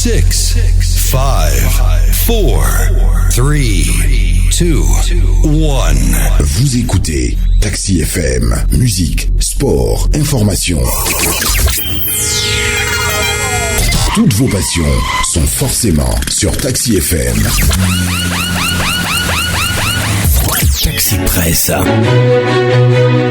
6, 5, 4, 3, 2, 1. Vous écoutez Taxi FM, musique, sport, information. Toutes vos passions sont forcément sur Taxi FM. Taxi Presse.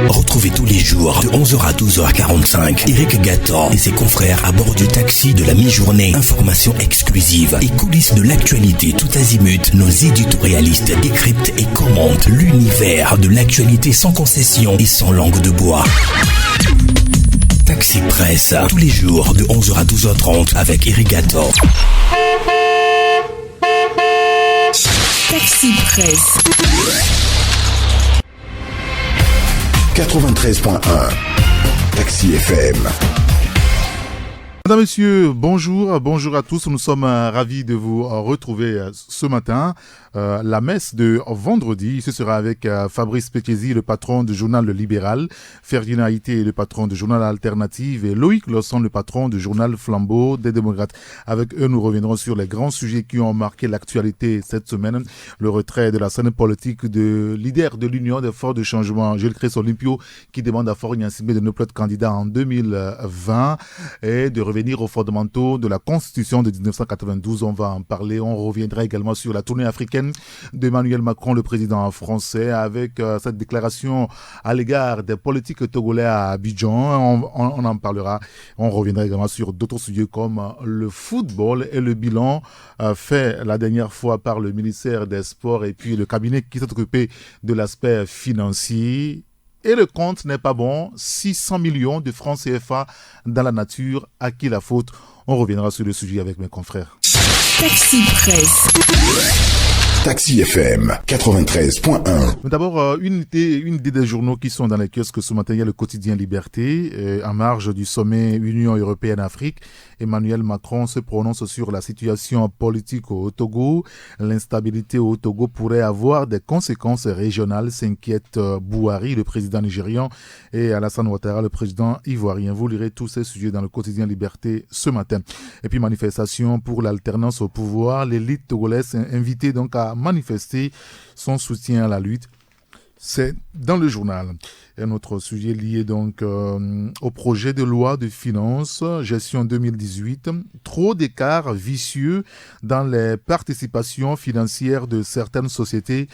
Retrouvez tous les jours de 11h à 12h45 Eric Gatan et ses confrères à bord du taxi de la mi-journée. Informations exclusives et coulisses de l'actualité tout azimut. Nos éditorialistes décryptent et commentent l'univers de l'actualité sans concession et sans langue de bois. Taxi Presse, tous les jours de 11h à 12h30 avec Eric Gatan. Taxi Presse. 93.1 Taxi FM. Mesdames, Messieurs, bonjour à tous. Nous sommes ravis de vous retrouver ce matin. La messe de vendredi, ce sera avec Fabrice Pekesi, le patron du journal Le Libéral, Ferdinand Haïté, le patron du journal Alternative, et Loïc Lawson, le patron du journal Flambeau des démocrates. Avec eux, nous reviendrons sur les grands sujets qui ont marqué l'actualité cette semaine. Le retrait de la scène politique de leader de l'Union des forces de changement, Gilles Chris Olympio, qui demande à Faure Gnassingbé de ne plus être candidat en 2020 et de revenir aux fondamentaux de la Constitution de 1992. On va en parler. On reviendra également sur la tournée africaine d'Emmanuel Macron, le président français, avec cette déclaration à l'égard des politiques togolais à Abidjan. On en parlera. On reviendra également sur d'autres sujets comme le football et le bilan fait la dernière fois par le ministère des Sports et puis le cabinet qui s'est occupé de l'aspect financier. Et le compte n'est pas bon, 600 millions de francs CFA dans la nature, à qui la faute? On reviendra sur le sujet avec mes confrères. Taxi Presse. Taxi FM 93.1. Mais d'abord, une idée des journaux qui sont dans les kiosques ce matin. Il y a le quotidien Liberté. En marge du sommet Union Européenne-Afrique, Emmanuel Macron se prononce sur la situation politique au Togo. L'instabilité au Togo pourrait avoir des conséquences régionales, s'inquiète Bouhari, le président nigérian, et Alassane Ouattara, le président ivoirien. Vous lirez tous ces sujets dans le quotidien Liberté ce matin. Et puis, manifestation pour l'alternance au pouvoir. L'élite togolaise est invitée donc à manifester son soutien à la lutte. C'est dans le journal. Un autre sujet lié donc au projet de loi de finances, gestion 2018. Trop d'écarts vicieux dans les participations financières de certaines sociétés.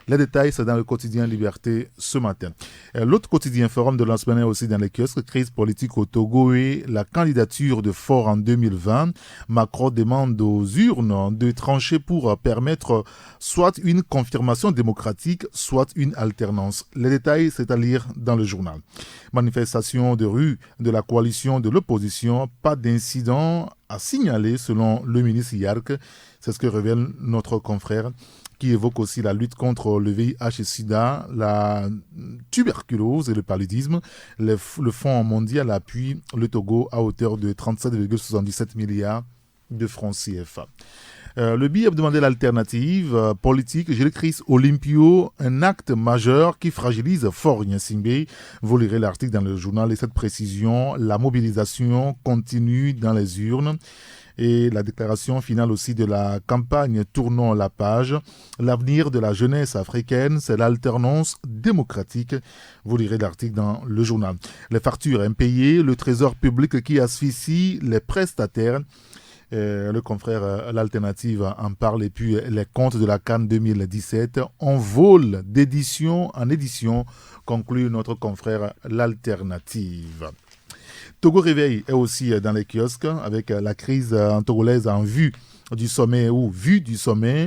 Les détails, c'est dans le quotidien Liberté ce matin. L'autre quotidien Forum de la semaine est aussi dans les kiosques. Crise politique au Togo et la candidature de Faure en 2020. Macron demande aux urnes de trancher pour permettre soit une confirmation démocratique, soit une alternance. Les détails, c'est à lire dans le journal. Manifestation de rue de la coalition de l'opposition. Pas d'incident à signaler selon le ministre Yark. C'est ce que révèle notre confrère, qui évoque aussi la lutte contre le VIH et SIDA, la tuberculose et le paludisme. Le Fonds mondial appuie le Togo à hauteur de 37,77 milliards de francs CFA. Le billet demandait l'alternative politique. Gilles Chris Olympio, un acte majeur qui fragilise Faure Gnassingbé. Vous lirez l'article dans le journal et cette précision. La mobilisation continue dans les urnes. Et la déclaration finale aussi de la campagne Tournons la page. L'avenir de la jeunesse africaine, c'est l'alternance démocratique. Vous lirez l'article dans le journal. Les factures impayées, le trésor public qui asphyxie les prestataires. Le confrère L'Alternative en parle. Et puis les comptes de la Cannes 2017 en vol d'édition en édition, conclut notre confrère L'Alternative. Togo Réveil est aussi dans les kiosques avec la crise togolaise en vue du sommet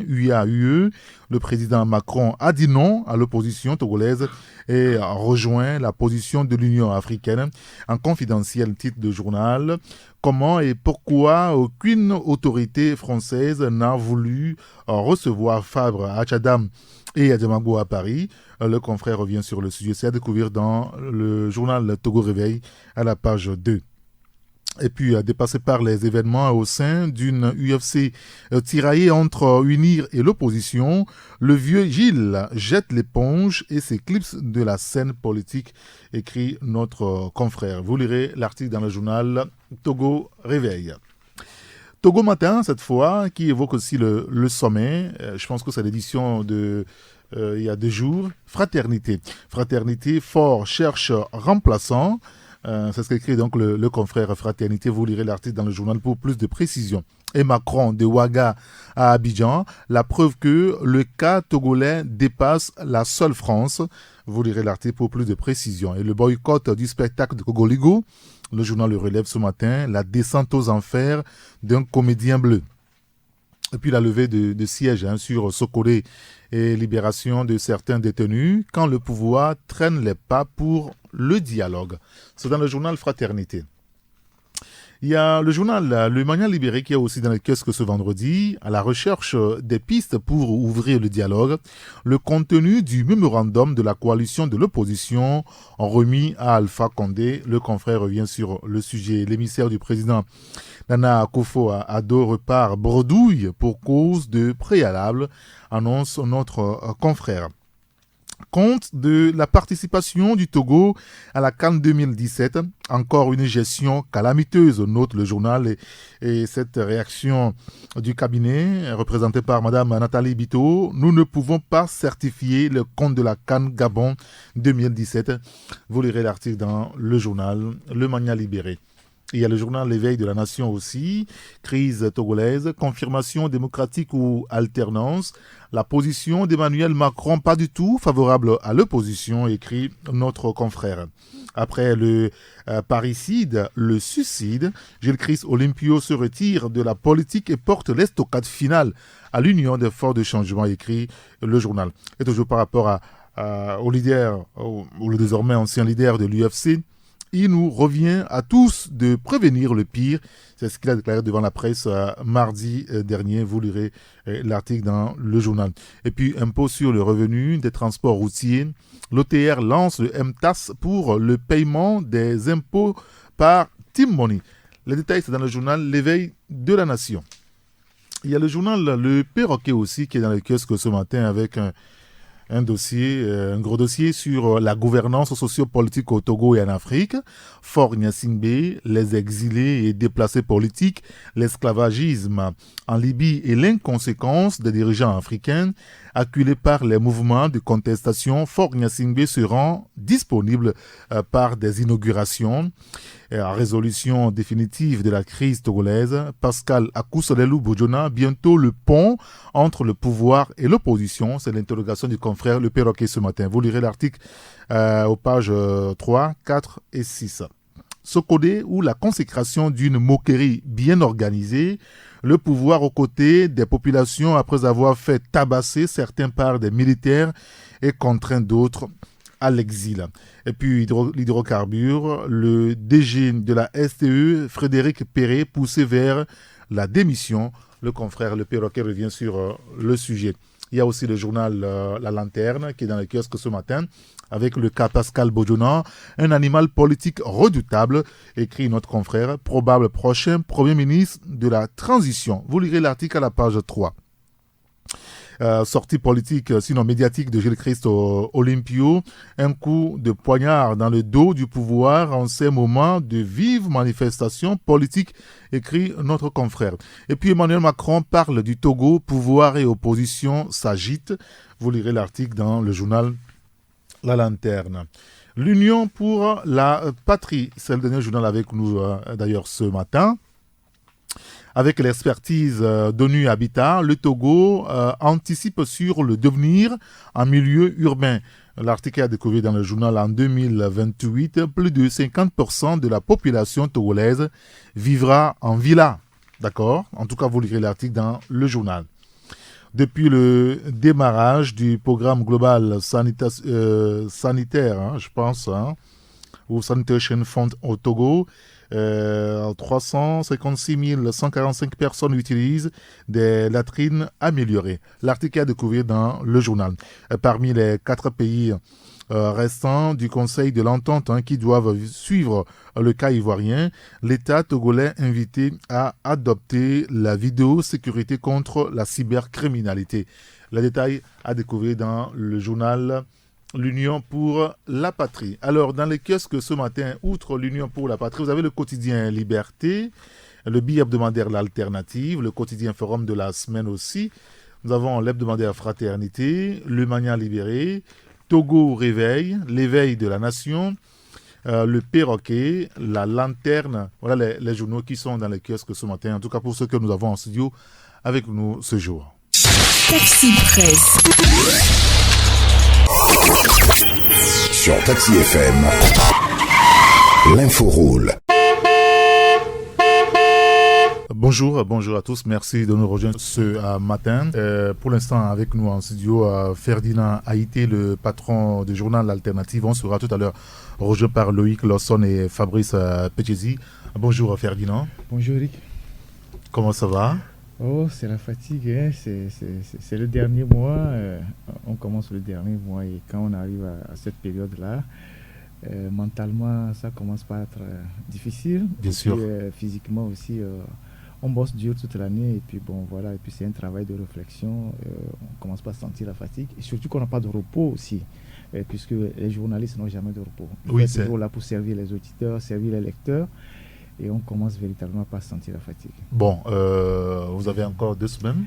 UA-UE. Le président Macron a dit non à l'opposition togolaise et a rejoint la position de l'Union africaine. En confidentiel, titre de journal, comment et pourquoi aucune autorité française n'a voulu recevoir Fabre à Tchadam et à Diamago à Paris. Le confrère revient sur le sujet. C'est à découvrir dans le journal Togo Réveil à la page 2. Et puis, dépassé par les événements au sein d'une UFC tiraillée entre UNIR et l'opposition, le vieux Gilles jette l'éponge et s'éclipse de la scène politique, écrit notre confrère. Vous lirez l'article dans le journal Togo Réveil. Togo Matin, cette fois, qui évoque aussi le sommet. Je pense que c'est l'édition de il y a 2 jours. Fraternité. Fraternité, fort cherche remplaçant. C'est ce qu'écrit donc le confrère Fraternité. Vous lirez l'article dans le journal pour plus de précision. Et Macron de Ouaga à Abidjan, la preuve que le cas togolais dépasse la seule France. Vous lirez l'article pour plus de précision. Et le boycott du spectacle de Cogoligo, le journal le relève ce matin, la descente aux enfers d'un comédien bleu. Et puis la levée de siège sur Sokoré et libération de certains détenus quand le pouvoir traîne les pas pour le dialogue. C'est dans le journal Fraternité. Il y a le journal Le Mania Libéré qui est aussi dans les kiosques ce vendredi, à la recherche des pistes pour ouvrir le dialogue. Le contenu du mémorandum de la coalition de l'opposition remis à Alpha Condé. Le confrère revient sur le sujet. L'émissaire du président Nana Akufo-Addo repart bredouille pour cause de préalable, annonce notre confrère. Compte de la participation du Togo à la CAN 2017, encore une gestion calamiteuse, note le journal, et cette réaction du cabinet représentée par Madame Nathalie Bito, nous ne pouvons pas certifier le compte de la CAN Gabon 2017. Vous lirez l'article dans le journal Le Mania Libéré. Il y a le journal L'éveil de la nation aussi, crise togolaise, confirmation démocratique ou alternance, la position d'Emmanuel Macron pas du tout favorable à l'opposition, écrit notre confrère. Après le parricide, le suicide, Gilles-Christ Olympio se retire de la politique et porte l'estocade finale à l'Union des forces de changement, écrit le journal. Et toujours par rapport au leader, ou le désormais ancien leader de l'UFC, il nous revient à tous de prévenir le pire. C'est ce qu'il a déclaré devant la presse mardi dernier. Vous lirez l'article dans le journal. Et puis, impôt sur le revenu des transports routiers. L'OTR lance le MTAS pour le paiement des impôts par Team Money. Les détails, c'est dans le journal L'éveil de la nation. Il y a le journal Le Perroquet aussi qui est dans le kiosque ce matin avec un gros dossier sur la gouvernance socio-politique au Togo et en Afrique, Fort Gnassingbé, les exilés et déplacés politiques, l'esclavagisme en Libye et l'inconséquence des dirigeants africains. Acculés par les mouvements de contestation, Fort Gnassingbé se rend disponible par des inaugurations. En résolution définitive de la crise togolaise, Pascal Akousolelou Bojona, bientôt le pont entre le pouvoir et l'opposition. C'est l'interrogation du confrère Le Perroquet ce matin. Vous lirez l'article aux pages 3, 4 et 6. Sokodé ou la consécration d'une moquerie bien organisée, le pouvoir aux côtés des populations après avoir fait tabasser certains par des militaires et contraint d'autres à l'exil. Et puis l'hydrocarbure, le DG de la STE, Frédéric Perret, poussé vers la démission. Le confrère Le Perroquet revient sur le sujet. Il y a aussi le journal La Lanterne qui est dans le kiosque ce matin avec le cas Pascal Bojona, un animal politique redoutable, écrit notre confrère, probable prochain Premier ministre de la transition. Vous lirez l'article à la page 3. Sortie politique, sinon médiatique de Gilles-Christ Olympio, un coup de poignard dans le dos du pouvoir en ces moments de vives manifestations politiques, écrit notre confrère. Et puis Emmanuel Macron parle du Togo, pouvoir et opposition s'agitent. Vous lirez l'article dans le journal La Lanterne. L'Union pour la patrie, c'est le dernier journal avec nous d'ailleurs ce matin. Avec l'expertise d'ONU Habitat, le Togo anticipe sur le devenir en milieu urbain. L'article a découvert dans le journal en 2028, plus de 50% de la population togolaise vivra en villa. D'accord ? En tout cas, vous lirez l'article dans le journal. Depuis le démarrage du programme global sanitaire, je pense, ou Sanitation Fund au Togo, 356 145 personnes utilisent des latrines améliorées. L'article est à découvrir dans le journal. Parmi les 4 pays restants du Conseil de l'Entente qui doivent suivre le cas ivoirien, l'État togolais invité à adopter la vidéosécurité contre la cybercriminalité. Les détails à découvrir dans le journal L'Union pour la patrie. Alors, dans les kiosques ce matin, outre l'Union pour la patrie, vous avez le quotidien Liberté, le bi-hebdomadaire L'Alternative, le quotidien Forum de la semaine aussi. Nous avons l'hebdomadaire Fraternité, Le Mania Libéré, Togo Réveil, L'éveil de la Nation, le Perroquet, la Lanterne. Voilà les journaux qui sont dans les kiosques ce matin, en tout cas pour ceux que nous avons en studio avec nous ce jour. Taxi Presse. Sur Taxi FM, l'info roule. Bonjour à tous, merci de nous rejoindre ce matin. Pour l'instant, avec nous en studio, Ferdinand Haïté, le patron du journal L'Alternative. On sera tout à l'heure rejoint par Loïc Lawson et Fabrice Pechesi. Bonjour Ferdinand. Bonjour Eric. Comment ça va? Oh, c'est la fatigue, hein. C'est le dernier mois. On commence le dernier mois et quand on arrive à cette période-là, mentalement, ça commence par être difficile. Bien sûr. Physiquement aussi, on bosse dur toute l'année et puis bon, voilà. Et puis c'est un travail de réflexion. On commence pas à sentir la fatigue et surtout qu'on n'a pas de repos aussi, puisque les journalistes n'ont jamais de repos. Ils sont toujours là pour servir les auditeurs, servir les lecteurs. Et on commence véritablement par sentir la fatigue. Bon, vous avez encore 2 semaines.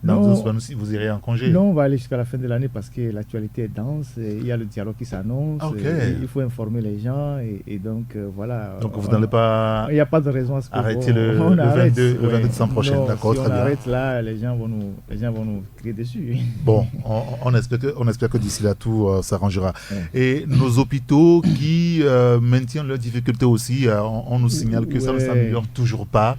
Dans 2 semaines aussi, vous irez en congé? Non, on va aller jusqu'à la fin de l'année parce que l'actualité est dense. Il y a le dialogue qui s'annonce. Il faut informer les gens. Et donc, voilà. Donc, vous n'allez pas... Il n'y a pas de raison à ce que arrêter le 22 décembre prochain. Non, d'accord, si très on bien. arrête là, les gens vont nous crier dessus. Bon, on espère que d'ici là, tout s'arrangera. Et nos hôpitaux qui maintiennent leurs difficultés aussi, on nous signale que ça ne s'améliore toujours pas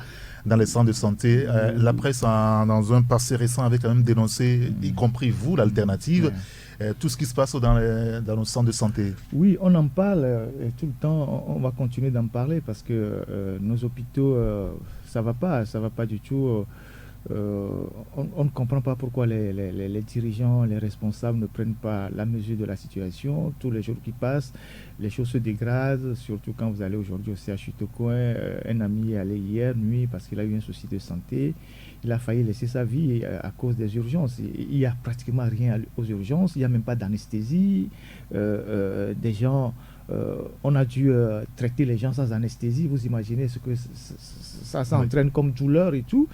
dans les centres de santé. La presse, dans un passé récent, avait quand même dénoncé, y compris vous, l'Alternative, tout ce qui se passe dans nos centres de santé. Oui, on en parle tout le temps. On va continuer d'en parler parce que nos hôpitaux, ça va pas du tout. On ne comprend pas pourquoi les dirigeants, les responsables ne prennent pas la mesure de la situation. Tous les jours qui passent, les choses se dégradent, surtout quand vous allez aujourd'hui au CHU Tokoin. Un ami est allé hier nuit parce qu'il a eu un souci de santé. Il a failli laisser sa vie à cause des urgences. Il n'y a pratiquement rien aux urgences, il n'y a même pas d'anesthésie. Des gens... on a dû traiter les gens sans anesthésie. Vous imaginez ce que ça entraîne comme douleur et tout.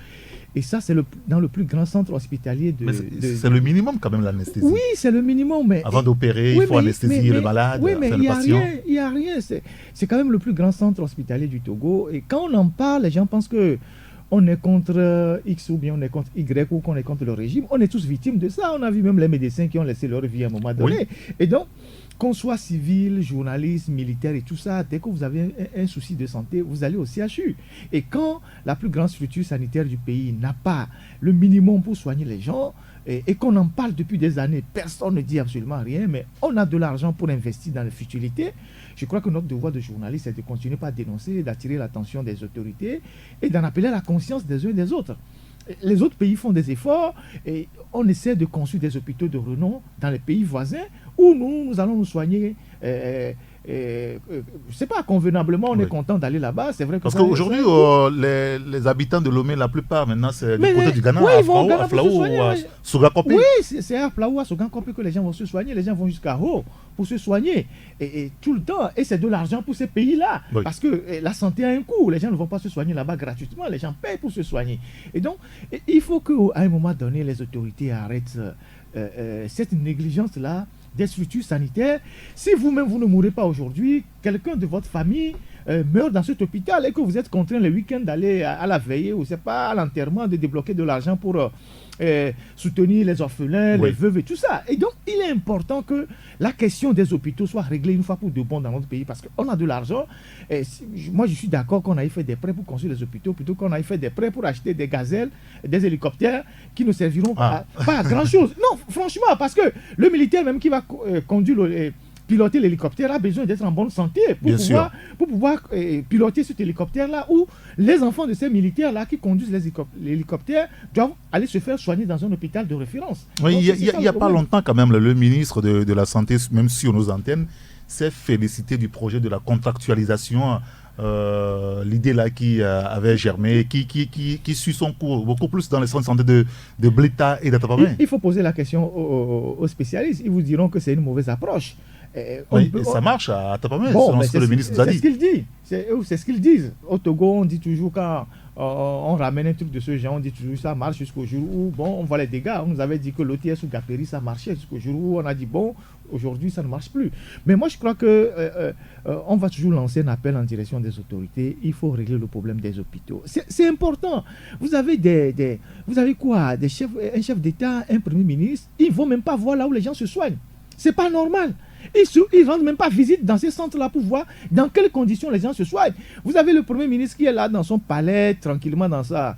Et ça, c'est dans le plus grand centre hospitalier de... Mais c'est le minimum quand même, l'anesthésie. Oui, c'est le minimum. Mais avant d'opérer, il faut anesthésier le malade, oui, mais le patient. Il n'y a rien. C'est quand même le plus grand centre hospitalier du Togo. Et quand on en parle, les gens pensent que on est contre X ou bien on est contre Y ou qu'on est contre le régime. On est tous victimes de ça. On a vu même les médecins qui ont laissé leur vie à un moment donné. Oui. Et donc, qu'on soit civil, journaliste, militaire et tout ça, dès que vous avez un souci de santé, vous allez au CHU. Et quand la plus grande structure sanitaire du pays n'a pas le minimum pour soigner les gens, et qu'on en parle depuis des années, personne ne dit absolument rien, mais on a de l'argent pour investir dans les futilités. Je crois que notre devoir de journaliste est de continuer par dénoncer, d'attirer l'attention des autorités et d'en appeler à la conscience des uns et des autres. Les autres pays font des efforts et on essaie de construire des hôpitaux de renom dans les pays voisins où nous allons nous soigner. Je ne sais pas, convenablement, on est content d'aller là-bas. C'est vrai que parce qu'aujourd'hui, les habitants de Lomé, la plupart, maintenant, c'est du côté du Ghana, à Flaou, à Sogakope. Oui, c'est à Flaou, à Sogakope que les gens vont se soigner. Les gens vont jusqu'à Ho pour se soigner. Et tout le temps. Et c'est de l'argent pour ces pays-là. Oui. Parce que la santé a un coût. Les gens ne vont pas se soigner là-bas gratuitement. Les gens payent pour se soigner. Et donc, il faut qu'à un moment donné, les autorités arrêtent cette négligence-là des structures sanitaires. Si vous-même, vous ne mourrez pas aujourd'hui, quelqu'un de votre famille meurt dans cet hôpital et que vous êtes contraint le week-end d'aller à la veillée ou c'est pas à l'enterrement, de débloquer de l'argent pour soutenir les orphelins, les veuves et tout ça. Et donc, il est important que la question des hôpitaux soit réglée une fois pour de bon dans notre pays parce qu'on a de l'argent. Moi, je suis d'accord qu'on aille faire des prêts pour construire les hôpitaux plutôt qu'on aille faire des prêts pour acheter des gazelles, des hélicoptères qui ne serviront pas à grand-chose. Non, franchement, parce que le militaire même qui va conduire piloter l'hélicoptère a besoin d'être en bonne santé pour pouvoir piloter cet hélicoptère-là, où les enfants de ces militaires-là qui conduisent l'hélicoptère doivent aller se faire soigner dans un hôpital de référence. Oui, il n'y a pas longtemps quand même, le ministre de la Santé, même sur nos antennes, s'est félicité du projet de la contractualisation, l'idée là qui avait germé, qui suit son cours beaucoup plus dans les centres de santé de Blita et d'Atapamé. Il faut poser la question aux spécialistes. Ils vous diront que c'est une mauvaise approche. Ça marche à Atapamé, selon ce que le ministre nous a dit. C'est ce qu'il dit. C'est ce qu'ils disent. Au Togo, on dit toujours quand on ramène un truc de ce genre, on dit toujours ça marche jusqu'au jour où, bon, on voit les dégâts. On nous avait dit que l'OTS ou Gaperi, ça marchait jusqu'au jour où on a dit, bon, aujourd'hui, ça ne marche plus. Mais moi, je crois que on va toujours lancer un appel en direction des autorités. Il faut régler le problème des hôpitaux. C'est important. Vous avez vous avez quoi? Un chef d'État, un Premier ministre, ils ne vont même pas voir là où les gens se soignent. C'est pas normal. Ils ne rendent même pas visite dans ces centres-là pour voir dans quelles conditions les gens se soignent. Vous avez le Premier ministre qui est là dans son palais, tranquillement dans sa...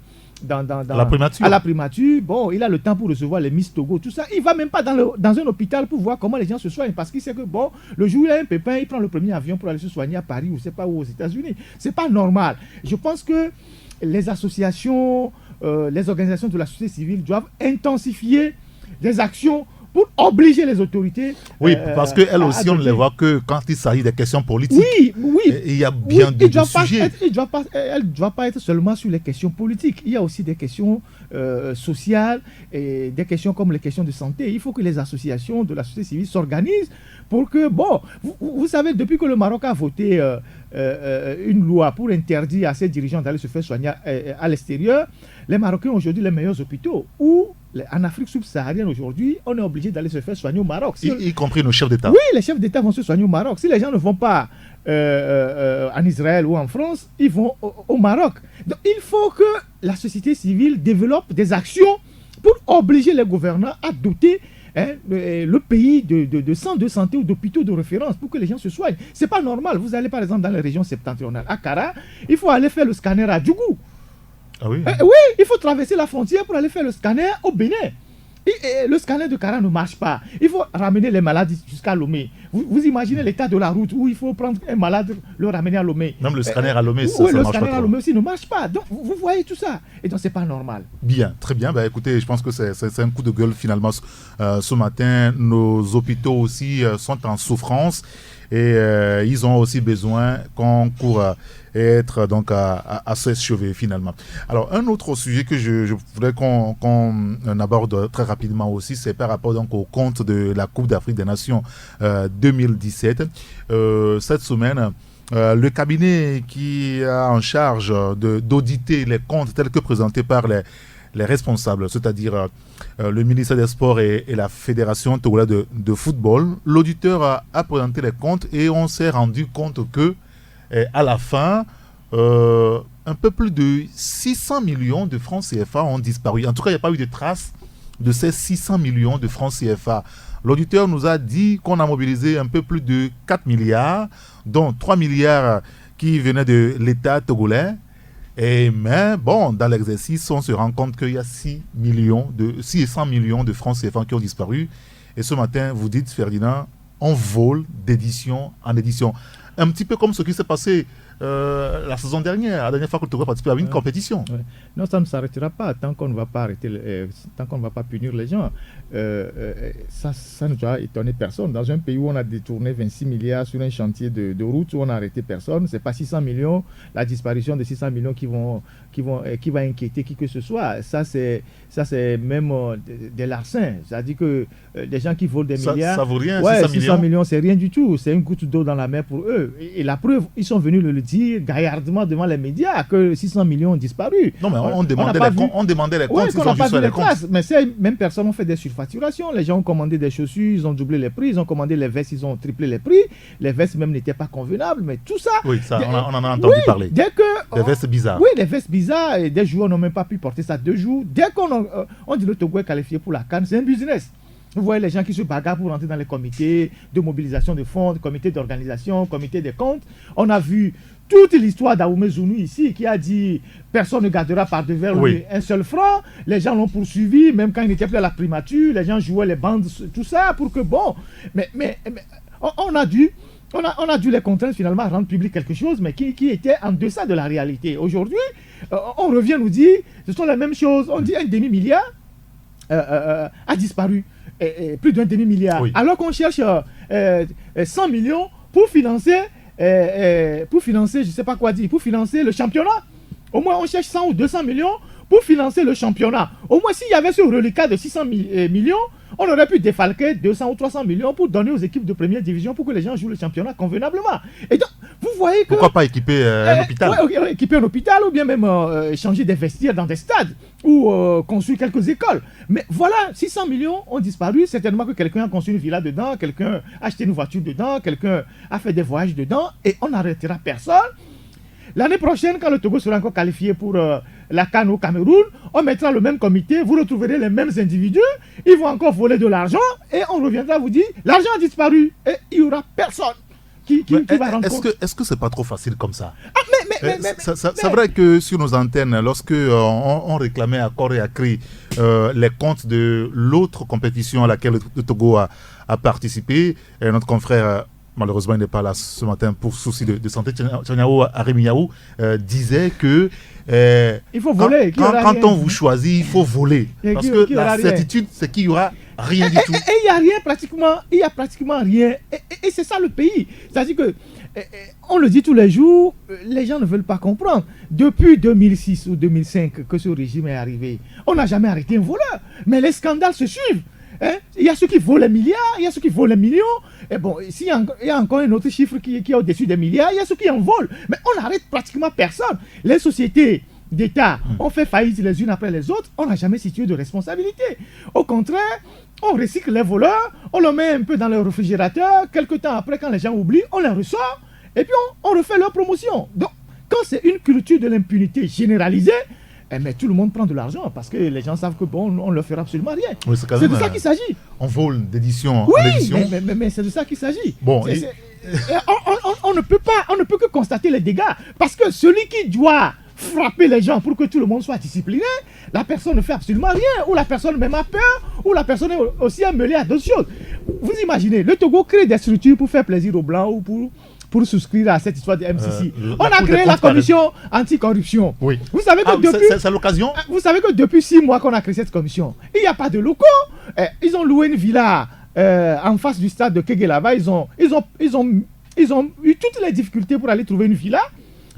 à la primature. Bon, il a le temps pour recevoir les Miss Togo, tout ça. Il ne va même pas dans un hôpital pour voir comment les gens se soignent parce qu'il sait que, bon, le jour où il a un pépin, il prend le premier avion pour aller se soigner à Paris ou je ne sais pas où, aux États-Unis. Ce n'est pas normal. Je pense que les associations, les organisations de la société civile doivent intensifier les actions pour obliger les autorités. Oui, parce qu'elles aussi, on ne les voit que quand il s'agit des questions politiques. Oui. Il y a bien de sujets. Elle ne doit pas être seulement sur les questions politiques. Il y a aussi des questions sociales et des questions comme les questions de santé. Il faut que les associations de la société civile s'organisent pour que, bon, vous savez, depuis que le Maroc a voté une loi pour interdire à ses dirigeants d'aller se faire soigner à l'extérieur, les Marocains ont aujourd'hui les meilleurs hôpitaux. En Afrique subsaharienne aujourd'hui, on est obligé d'aller se faire soigner au Maroc. Y compris nos chefs d'État. Oui, les chefs d'État vont se soigner au Maroc. Si les gens ne vont pas en Israël ou en France, ils vont au Maroc. Donc il faut que la société civile développe des actions pour obliger les gouvernants à doter le pays de centres de santé ou d'hôpitaux de référence pour que les gens se soignent. C'est pas normal. Vous allez par exemple dans les régions septentrionales, à Kara, il faut aller faire le scanner à Djougou. Ah oui. Oui, il faut traverser la frontière pour aller faire le scanner au Bénin. Et le scanner de Kara ne marche pas. Il faut ramener les malades jusqu'à Lomé. Vous imaginez l'état de la route où il faut prendre un malade, le ramener à Lomé. Même le scanner à Lomé, ça le marche scanner pas à Lomé aussi ne marche pas. Donc vous voyez tout ça. Et donc c'est pas normal. Bien, très bien. Ben, écoutez, je pense que c'est un coup de gueule finalement. Ce matin, nos hôpitaux aussi sont en souffrance. Et ils ont aussi besoin qu'on court et être donc à s'achever finalement. Alors un autre sujet que je voudrais qu'on aborde très rapidement aussi, c'est par rapport donc au compte de la Coupe d'Afrique des Nations 2017. Cette semaine, le cabinet qui a en charge d'auditer les comptes tels que présentés par les responsables, c'est-à-dire le ministère des Sports et la Fédération togolaise de football, l'auditeur a présenté les comptes et on s'est rendu compte que à la fin, un peu plus de 600 millions de francs CFA ont disparu. En tout cas, il n'y a pas eu de traces de ces 600 millions de francs CFA. L'auditeur nous a dit qu'on a mobilisé un peu plus de 4 milliards, dont 3 milliards qui venaient de l'État togolais. Mais bon, dans l'exercice, on se rend compte qu'il y a 600 millions de francs CFA qui ont disparu. Et ce matin, vous dites, Ferdinand, on vole d'édition en édition. Un petit peu comme ce qui s'est passé la saison dernière, la dernière fois que le Togo a participé à une compétition. Ouais. Non, ça ne s'arrêtera pas tant qu'on ne va pas tant qu'on ne va pas punir les gens. Ça ne doit étonner personne. Dans un pays où on a détourné 26 milliards sur un chantier de route où on n'a arrêté personne, c'est pas 600 millions, la disparition de 600 millions qui va inquiéter qui que ce soit. Ça c'est même des larcins. C'est-à-dire que des gens qui volent des milliards, ça vaut rien. Ouais, 600 millions, c'est rien du tout. C'est une goutte d'eau dans la mer pour eux. Et la preuve, ils sont venus le dire gaillardement devant les médias que 600 millions ont disparu. Non, mais on demandait les comptes, ils ont juste les comptes. Mais ces mêmes personnes ont fait des surfacturations. Les gens ont commandé des chaussures, ils ont doublé les prix, ils ont commandé les vestes, ils ont triplé les prix. Les vestes même n'étaient pas convenables, mais tout ça. Oui, ça, on en a entendu parler. Dès que, des vestes bizarres. Oui, des vestes bizarres. Et des joueurs n'ont même pas pu porter ça 2 jours. Dès qu'on dit le Togo est qualifié pour la CAN, c'est un business. Vous voyez les gens qui se bagarrent pour rentrer dans les comités de mobilisation de fonds, comités d'organisation, comités des comptes. On a vu toute l'histoire d'Aoumé Zounou ici qui a dit personne ne gardera par devers lui un seul franc. Les gens l'ont poursuivi, même quand il n'était plus à la primature, les gens jouaient les bandes, tout ça pour que bon. Mais on a dû les contraindre finalement à rendre public quelque chose, mais qui était en deçà de la réalité. Aujourd'hui, on revient nous dire, ce sont les mêmes choses. On dit un demi-milliard a disparu. Plus d'un demi-milliard. Oui. Alors qu'on cherche 100 millions pour financer, je ne sais pas quoi dire, pour financer le championnat. Au moins, on cherche 100 ou 200 millions pour financer le championnat. Au moins, s'il y avait ce reliquat de 600 millions, on aurait pu défalquer 200 ou 300 millions pour donner aux équipes de première division pour que les gens jouent le championnat convenablement. Et donc, vous voyez que... Pourquoi pas équiper un hôpital? Équiper un hôpital ou bien même changer des vestiaires dans des stades ou construire quelques écoles. Mais voilà, 600 millions ont disparu. Certainement que quelqu'un a construit une villa dedans, quelqu'un a acheté une voiture dedans, quelqu'un a fait des voyages dedans et on n'arrêtera personne. L'année prochaine, quand le Togo sera encore qualifié pour la CAN au Cameroun, on mettra le même comité, vous retrouverez les mêmes individus, ils vont encore voler de l'argent et on reviendra vous dire l'argent a disparu et il n'y aura personne qui va rendre compte. Est-ce que c'est pas trop facile comme ça? C'est vrai que sur nos antennes, lorsque on réclamait à corps et à cri les comptes de l'autre compétition à laquelle le Togo a participé, et notre confrère... malheureusement, il n'est pas là ce matin pour souci de santé. Tchaniao Arimiaou disait que il faut voler. Quand on vous choisit, il faut voler. Parce que la certitude, c'est qu'il n'y aura rien du tout. Et il n'y a rien pratiquement. Il n'y a pratiquement rien. Et c'est ça le pays. C'est-à-dire que, on le dit tous les jours, les gens ne veulent pas comprendre. Depuis 2006 ou 2005 que ce régime est arrivé, on n'a jamais arrêté un voleur. Mais les scandales se suivent. Il y a ceux qui volent les milliards, il y a ceux qui volent les millions. Et bon, s'il y a encore un autre chiffre qui est au-dessus des milliards, il y a ceux qui en volent. Mais on n'arrête pratiquement personne. Les sociétés d'État ont fait faillite les unes après les autres. On n'a jamais situé de responsabilité. Au contraire, on recycle les voleurs, on les met un peu dans le réfrigérateur. Quelque temps après, quand les gens oublient, on les ressort. Et puis on refait leur promotion. Donc, quand c'est une culture de l'impunité généralisée, mais tout le monde prend de l'argent parce que les gens savent que bon, on ne leur fera absolument rien. Oui, c'est de ça qu'il s'agit. On vole d'édition en édition. Mais c'est de ça qu'il s'agit. Bon, on ne peut que constater les dégâts parce que celui qui doit frapper les gens pour que tout le monde soit discipliné, la personne ne fait absolument rien, ou la personne même a peur, ou la personne est aussi mêlée à d'autres choses. Vous imaginez, le Togo crée des structures pour faire plaisir aux Blancs ou pour souscrire à cette histoire de MCC. On a créé la commission anticorruption. Oui. Vous savez que depuis... C'est l'occasion. Vous savez que depuis 6 mois qu'on a créé cette commission, il n'y a pas de locaux. Ils ont loué une villa en face du stade de Kégué là-bas. Ils ont eu toutes les difficultés pour aller trouver une villa.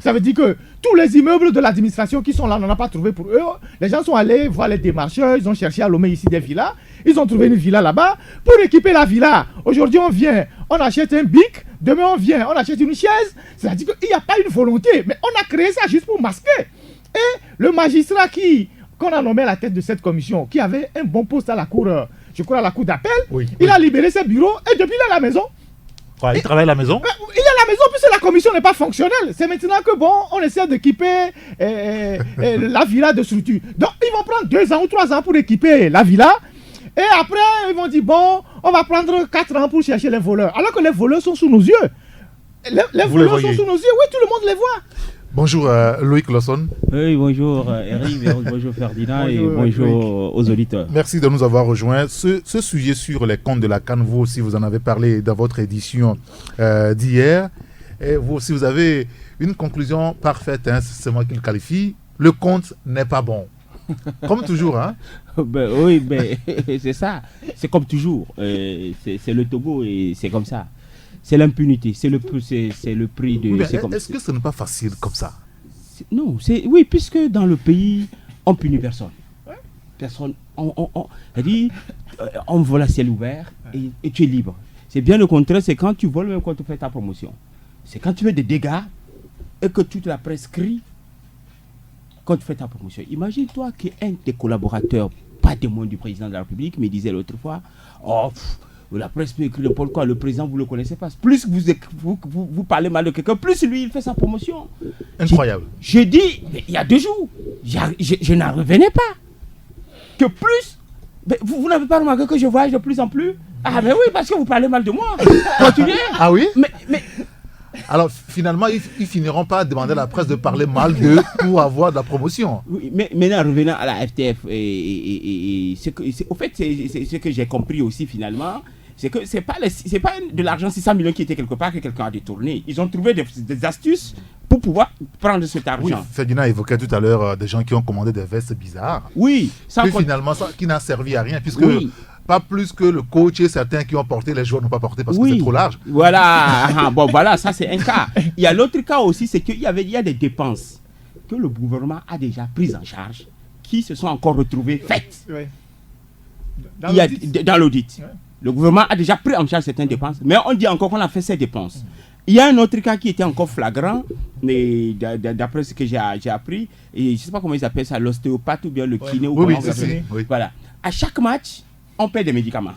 Ça veut dire que tous les immeubles de l'administration qui sont là, on n'en a pas trouvé pour eux. Les gens sont allés voir les démarcheurs, ils ont cherché à lommer ici des villas. Ils ont trouvé une villa là-bas. Pour équiper la villa, aujourd'hui on vient, on achète un bic. Demain on vient, on achète une chaise. C'est-à-dire qu'il n'y a pas une volonté. Mais on a créé ça juste pour masquer. Et le magistrat qu'on a nommé à la tête de cette commission, qui avait un bon poste à la cour, je crois à la cour d'appel, il a libéré ses bureaux et depuis il est à la maison. Il travaille à la maison? Il est à la maison puisque la commission n'est pas fonctionnelle. C'est maintenant que bon, on essaie d'équiper la villa de structure. Donc ils vont prendre 2 ans ou 3 ans pour équiper la villa. Et après, ils vont dire, bon, on va prendre 4 ans pour chercher les voleurs. Alors que les voleurs sont sous nos yeux. Les voleurs sont sous nos yeux, oui, tout le monde les voit. Bonjour Loïc Lawson. Oui, bonjour Eric, bonjour Ferdinand et bonjour aux auditeurs. Merci de nous avoir rejoints. Ce sujet sur les comptes de la CAN, vous aussi, vous en avez parlé dans votre édition d'hier. Et vous aussi, vous avez une conclusion parfaite, hein, c'est moi qui le qualifie. Le compte n'est pas bon. Comme toujours, hein? Oui, c'est ça. C'est comme toujours. C'est le Togo et c'est comme ça. C'est l'impunité. C'est le prix de... Oui, est-ce que ce n'est pas facile comme ça? Non, oui, puisque dans le pays, on punit personne. Personne. On vole à ciel ouvert et tu es libre. C'est bien le contraire, c'est quand tu voles même quand tu fais ta promotion. C'est quand tu fais des dégâts et que tu te la prescris quand tu fais ta promotion. Imagine-toi qu'un des collaborateurs, pas témoin du président de la République, me disait l'autre fois, la presse peut écrire n'importe quoi, le président vous ne le connaissez pas. Plus vous parlez mal de quelqu'un, plus lui il fait sa promotion. Incroyable. J'ai dit, il y a 2 jours, je n'en revenais pas. Que plus, vous n'avez pas remarqué que je voyage de plus en plus? Ah mais oui, parce que vous parlez mal de moi. Continuez. Ah oui? Mais alors finalement, ils finiront par demander à la presse de parler mal d'eux pour avoir de la promotion. Oui, mais maintenant revenant à la FTF, au fait, c'est ce que j'ai compris aussi finalement, c'est que c'est pas de l'argent 600 millions qui était quelque part que quelqu'un a détourné. Ils ont trouvé des astuces pour pouvoir prendre cet argent. Oui, Ferdinand évoquait tout à l'heure des gens qui ont commandé des vestes bizarres. Oui. Finalement, ça qui n'a servi à rien puisque... Oui. Pas plus que le coach et certains qui ont porté, les joueurs n'ont pas porté parce que c'est trop large. Voilà, bon voilà, ça c'est un cas. Il y a l'autre cas aussi, c'est qu'il y a des dépenses que le gouvernement a déjà prises en charge qui se sont encore retrouvées faites. Ouais. Dans l'audit. Ouais. Le gouvernement a déjà pris en charge certaines dépenses, mais on dit encore qu'on a fait ces dépenses. Il y a un autre cas qui était encore flagrant, mais d'après ce que j'ai appris, et je ne sais pas comment ils appellent ça, l'ostéopathe ou bien le kiné. Ou oui, comment on appelle. oui. Voilà. À chaque match, on paie des médicaments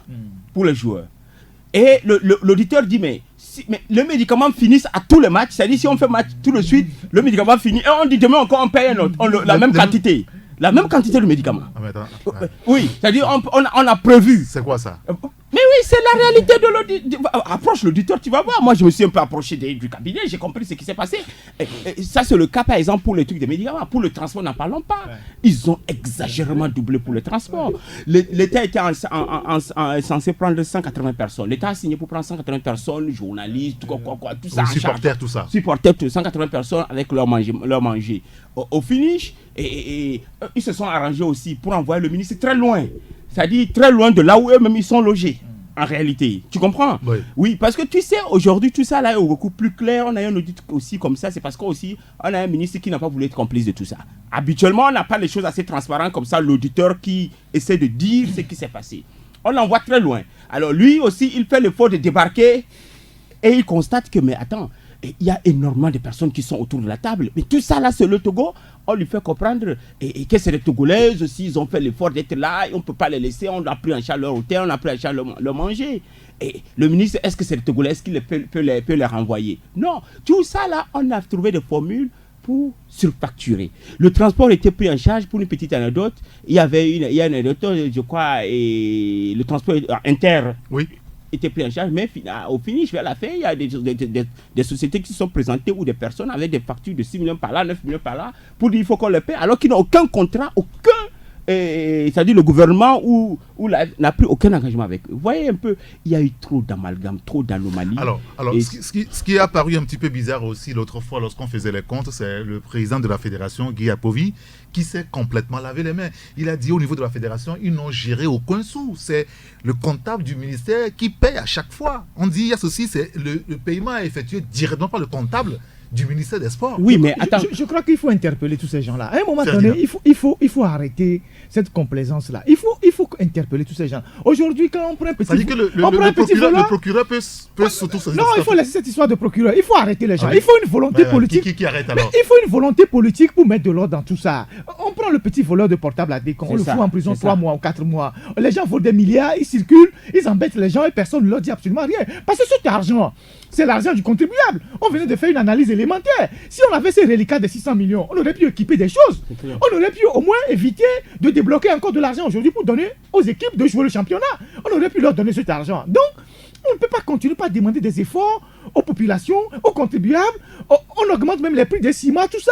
pour les joueurs. Et l'auditeur dit, mais le médicament finit à tous les matchs, c'est-à-dire si on fait match tout de suite, le médicament finit, et on dit demain encore on paye un autre, la même quantité. La même quantité de médicaments. Ah, mais attends. Oui, c'est-à-dire on a prévu. C'est quoi ça? Mais oui, c'est la réalité de l'auditeur. Approche l'auditeur, tu vas voir. Moi, je me suis un peu approché du cabinet, j'ai compris ce qui s'est passé. Et ça, c'est le cas, par exemple, pour les trucs des médicaments. Pour le transport, n'en parlons pas. Ouais. Ils ont exagérément doublé pour le transport. L'État était censé prendre 180 personnes. L'État a signé pour prendre 180 personnes, journalistes, tout ça. Supporters, tout ça. Supporters, 180 personnes avec leur manger. Au finish, et ils se sont arrangés aussi pour envoyer le ministre très loin. C'est-à-dire très loin de là où eux-mêmes ils sont logés, en réalité. Tu comprends? Oui, parce que tu sais, aujourd'hui, tout ça là est beaucoup plus clair. On a un audit aussi comme ça, c'est parce qu'aussi, on a un ministre qui n'a pas voulu être complice de tout ça. Habituellement, on n'a pas les choses assez transparentes comme ça, l'auditeur qui essaie de dire ce qui s'est passé. On l'envoie très loin. Alors lui aussi, il fait l'effort de débarquer et il constate que, mais attends, il y a énormément de personnes qui sont autour de la table. Mais tout ça là, c'est le Togo. On lui fait comprendre et que c'est les Togolaises aussi, ils ont fait l'effort d'être là, et on ne peut pas les laisser, on a pris en charge leur hôtel, on a pris en charge leur manger. Et le ministre, est-ce que c'est les Togolaises qui peut les renvoyer? Non, tout ça là, on a trouvé des formules pour surfacturer. Le transport était pris en charge. Pour une petite anecdote, il y a une anecdote, je crois, et le transport inter... Oui. Était pris en charge, mais au finish, vers la fin, il y a des sociétés qui se sont présentées ou des personnes avec des factures de 6 millions par là, 9 millions par là, pour dire qu'il faut qu'on les paie, alors qu'ils n'ont aucun contrat, c'est-à-dire le gouvernement n'a pris aucun engagement avec eux. Vous voyez un peu, il y a eu trop d'amalgame, trop d'anomalies. Alors ce qui est apparu un petit peu bizarre aussi l'autre fois lorsqu'on faisait les comptes, c'est le président de la fédération, Guy Apovi, qui s'est complètement lavé les mains. Il a dit au niveau de la fédération, ils n'ont géré aucun sou. C'est le comptable du ministère qui paye à chaque fois. On dit, il y a ceci, c'est le paiement est effectué directement par le comptable du ministère des Sports. Oui, mais attends. Je crois qu'il faut interpeller tous ces gens-là. À un moment donné, il faut arrêter cette complaisance-là. Il faut interpeller tous ces gens. Aujourd'hui, quand on prend un petit... C'est-à-dire que le procureur peut surtout... Non, il faut laisser cette histoire de procureur. Il faut arrêter les gens. Il faut une volonté politique. Qui arrête alors? Il faut une volonté politique pour mettre de l'ordre dans tout ça. On prend le petit voleur de portable à Décon, on le fout en prison 3 mois ou 4 mois. Les gens volent des milliards, ils circulent, ils embêtent les gens et personne ne leur dit absolument rien. Parce que cet argent, c'est l'argent du contribuable. On venait de faire une analyse élémentaire. Si on avait ces reliquats de 600 millions, on aurait pu équiper des choses. On aurait pu au moins éviter de débloquer encore de l'argent aujourd'hui pour donner aux équipes de jouer le championnat. On aurait pu leur donner cet argent. Donc, on ne peut pas continuer à demander des efforts aux populations, aux contribuables. On augmente même les prix des ciments, tout ça.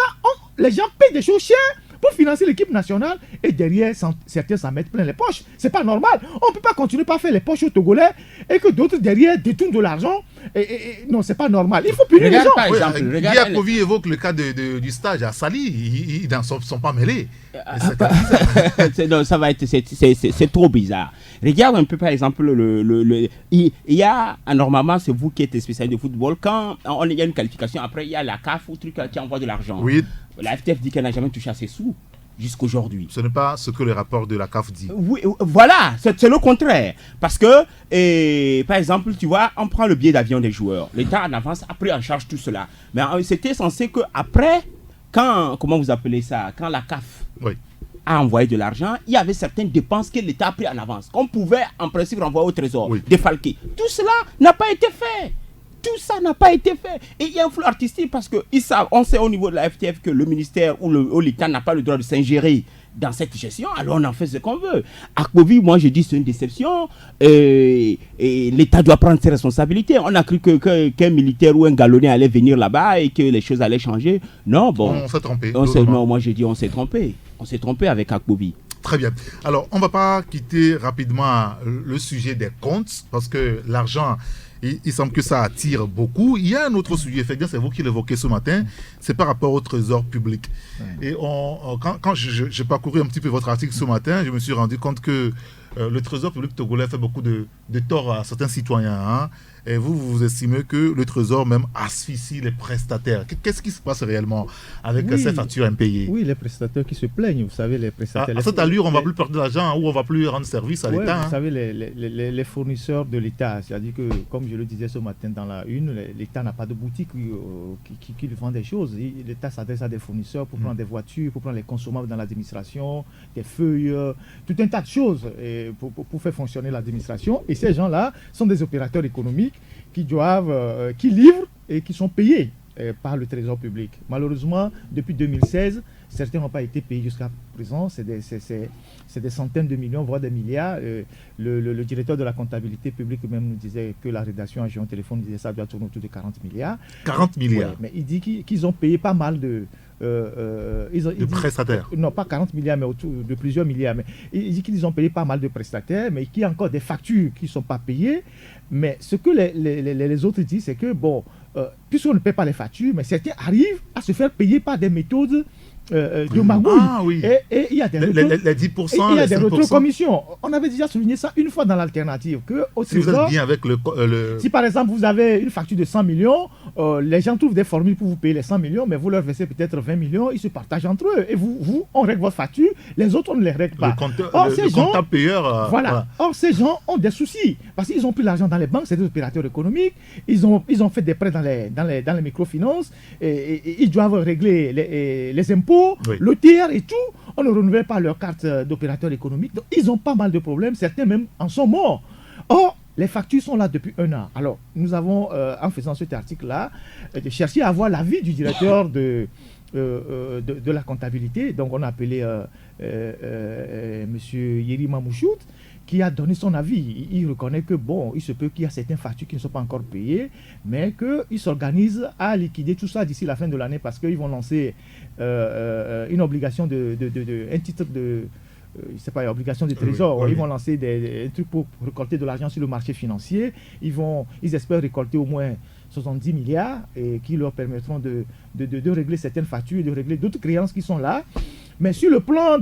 Les gens payent des choses chères pour financer l'équipe nationale et derrière, certains s'en mettent plein les poches. C'est pas normal. On ne peut pas continuer à faire les poches aux Togolais et que d'autres derrière détournent de l'argent. Non, c'est pas normal. Il faut punir les gens. Guy Apovi évoque le cas du stage à Sali. Ils n'en sont pas mêlés. Non, ça va être, c'est trop bizarre. Regarde un peu par exemple il y a normalement, c'est vous qui êtes spécialiste de football, quand il y a une qualification, après il y a la CAF ou truc qui envoie de l'argent. Oui. La FTF dit qu'elle n'a jamais touché à ses sous jusqu'aujourd'hui. Ce n'est pas ce que le rapport de la CAF dit. Oui, voilà, c'est le contraire. Parce que, par exemple, tu vois, on prend le billet d'avion des joueurs. L'État en avance a pris en charge tout cela. Mais c'était censé qu'après, comment vous appelez ça, quand la CAF a envoyé de l'argent, il y avait certaines dépenses que l'État a pris en avance, qu'on pouvait en principe renvoyer au trésor, défalquer. Tout cela n'a pas été fait. Tout ça n'a pas été fait. Et il y a un flou artistique parce qu'on sait au niveau de la FTF que le ministère ou l'État n'a pas le droit de s'ingérer dans cette gestion, alors on en fait ce qu'on veut. À Covid, moi je dis c'est une déception et l'État doit prendre ses responsabilités. On a cru qu'un militaire ou un galonné allait venir là-bas et que les choses allaient changer. Non, bon. On s'est trompé. Moi je dis on s'est trompé. On s'est trompé avec Akbobi. Très bien. Alors, on ne va pas quitter rapidement le sujet des comptes parce que l'argent, il semble que ça attire beaucoup. Il y a un autre sujet, effectivement, c'est vous qui l'évoquez ce matin, c'est par rapport au trésor public. Et quand j'ai parcouru un petit peu votre article ce matin, je me suis rendu compte que le Trésor public togolais fait beaucoup de tort à certains citoyens. Hein, et vous estimez que le Trésor même asphyxie les prestataires. Qu'est-ce qui se passe réellement avec ces factures impayées? Oui, les prestataires qui se plaignent, vous savez, les prestataires. À cette allure, on ne va plus perdre de l'argent ou on ne va plus rendre service à l'État. Vous savez, les fournisseurs de l'État, c'est-à-dire que, comme je le disais ce matin dans la une, l'État n'a pas de boutique qui lui vend des choses. L'État s'adresse à des fournisseurs pour prendre des voitures, pour prendre les consommables dans l'administration, des feuilles, tout un tas de choses pour faire fonctionner l'administration. Et ces gens-là sont des opérateurs économiques qui livrent et qui sont payés par le Trésor public. Malheureusement, depuis 2016, certains n'ont pas été payés jusqu'à présent. C'est des centaines de millions, voire des milliards. Le directeur de la comptabilité publique même nous disait que la rédaction à Géant Téléphone disait ça doit tourner autour de 40 milliards. 40 milliards. Ouais, mais il dit qu'ils ont payé pas mal de prestataires. Non, pas 40 milliards, mais autour de plusieurs milliards. Mais il dit qu'ils ont payé pas mal de prestataires, mais qu'il y a encore des factures qui ne sont pas payées. Mais ce que les autres disent, c'est que, puisqu'on ne paie pas les factures, mais certains arrivent à se faire payer par des méthodes de magouille. Ah, oui. Et il y a des les 10%, il y a les des 5%. rétrocommissions. On avait déjà souligné ça une fois dans l'alternative. Si vous êtes bien avec si par exemple vous avez une facture de 100 millions, les gens trouvent des formules pour vous payer les 100 millions, mais vous leur versez peut-être 20 millions, ils se partagent entre eux. Et vous on règle votre facture, les autres, on ne les règle pas. Le comptable payeur. Voilà. Or, ces gens ont des soucis parce qu'ils ont pris l'argent dans les banques, c'est des opérateurs économiques. Ils ont fait des prêts dans les microfinances et ils doivent régler les impôts. Oui. Le TR et tout, on ne renouvelle pas leur carte d'opérateur économique. Donc, ils ont pas mal de problèmes. Certains même en sont morts. Or, les factures sont là depuis 1 an. Alors, nous avons, en faisant cet article-là, cherché à avoir l'avis du directeur de la comptabilité. Donc, on a appelé M. Yeri Mamouchout, qui a donné son avis. Il reconnaît que, il se peut qu'il y a certaines factures qui ne sont pas encore payées, mais qu'il s'organise à liquider tout ça d'ici la fin de l'année parce qu'ils vont lancer une obligation un titre de... je sais pas, obligation du trésor. Oui. Ils vont lancer des trucs pour récolter de l'argent sur le marché financier. Ils espèrent récolter au moins 70 milliards et qui leur permettront de régler certaines factures, de régler d'autres créances qui sont là. Mais sur le plan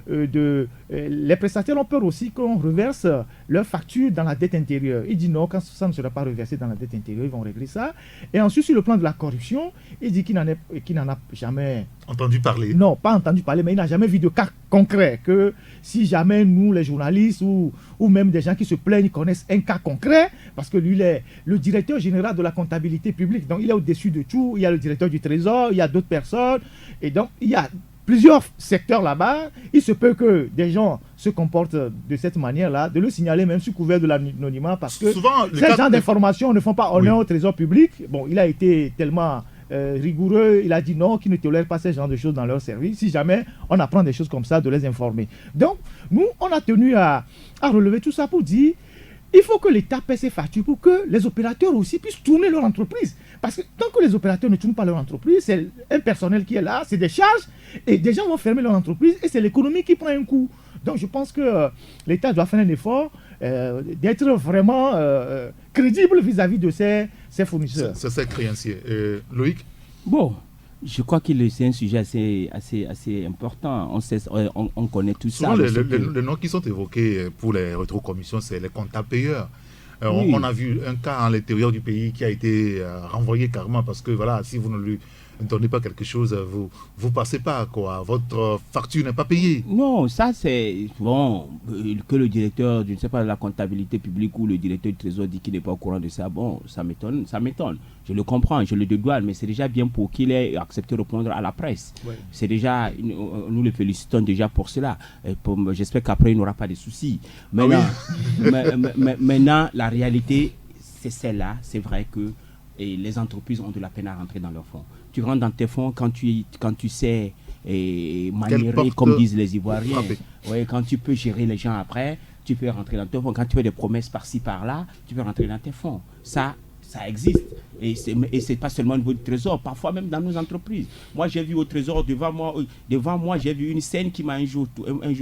les prestataires ont peur aussi qu'on reverse leurs factures dans la dette intérieure. Il dit non, quand ça ne sera pas reversé dans la dette intérieure, ils vont régler ça. Et ensuite, sur le plan de la corruption, il dit qu'il n'en a jamais entendu parler. Non, pas entendu parler, mais il n'a jamais vu de cas concret. Que si jamais nous, les journalistes ou même des gens qui se plaignent, connaissent un cas concret, parce que lui, il est le directeur général de la comptabilité publique. Donc, il est au-dessus de tout. Il y a le directeur du Trésor, il y a d'autres personnes. Et donc, il y a plusieurs secteurs là-bas. Il se peut que des gens se comportent de cette manière-là, de le signaler même sous couvert de l'anonymat, parce que souvent, ces gens d'informations ne font pas honneur au Trésor public. Bon, il a été tellement rigoureux, il a dit non, qu'ils ne tolèrent pas ce genre de choses dans leur service. Si jamais on apprend des choses comme ça, de les informer. Donc, nous, on a tenu à relever tout ça pour dire il faut que l'État paie ses factures pour que les opérateurs aussi puissent tourner leur entreprise. Parce que tant que les opérateurs ne tournent pas leur entreprise, c'est un personnel qui est là, c'est des charges, et des gens vont fermer leur entreprise, et c'est l'économie qui prend un coup. Donc je pense que l'État doit faire un effort d'être vraiment crédible vis-à-vis de ses fournisseurs. C'est ces créanciers. Loïc? Bon, je crois que c'est un sujet assez important. On connaît tout ça. Les noms qui sont évoqués pour les rétrocommissions, c'est les comptables payeurs. Oui. On a vu un cas à l'intérieur du pays qui a été renvoyé carrément parce que voilà, si vous ne lui donnez pas quelque chose, vous passez pas, quoi. Votre facture n'est pas payée. Non, ça c'est bon, que le directeur, je ne sais pas, de la comptabilité publique ou le directeur du Trésor dit qu'il n'est pas au courant de ça. Bon, ça m'étonne. Je le comprends, je le dédouane, mais c'est déjà bien pour qu'il ait accepté de répondre à la presse. Ouais. C'est déjà, nous le félicitons déjà pour cela. J'espère qu'après il n'aura pas de soucis. Maintenant, maintenant la réalité, c'est celle-là. C'est vrai que les entreprises ont de la peine à rentrer dans leurs fonds. Tu rentres dans tes fonds quand tu sais maniérer, comme disent les Ivoiriens. Ouais, quand tu peux gérer les gens après, tu peux rentrer dans tes fonds. Quand tu fais des promesses par-ci, par-là, tu peux rentrer dans tes fonds. Ça existe. Et c'est pas seulement au niveau du Trésor, parfois même dans nos entreprises. Moi, j'ai vu au Trésor, devant moi, j'ai vu une scène qui m'a un jour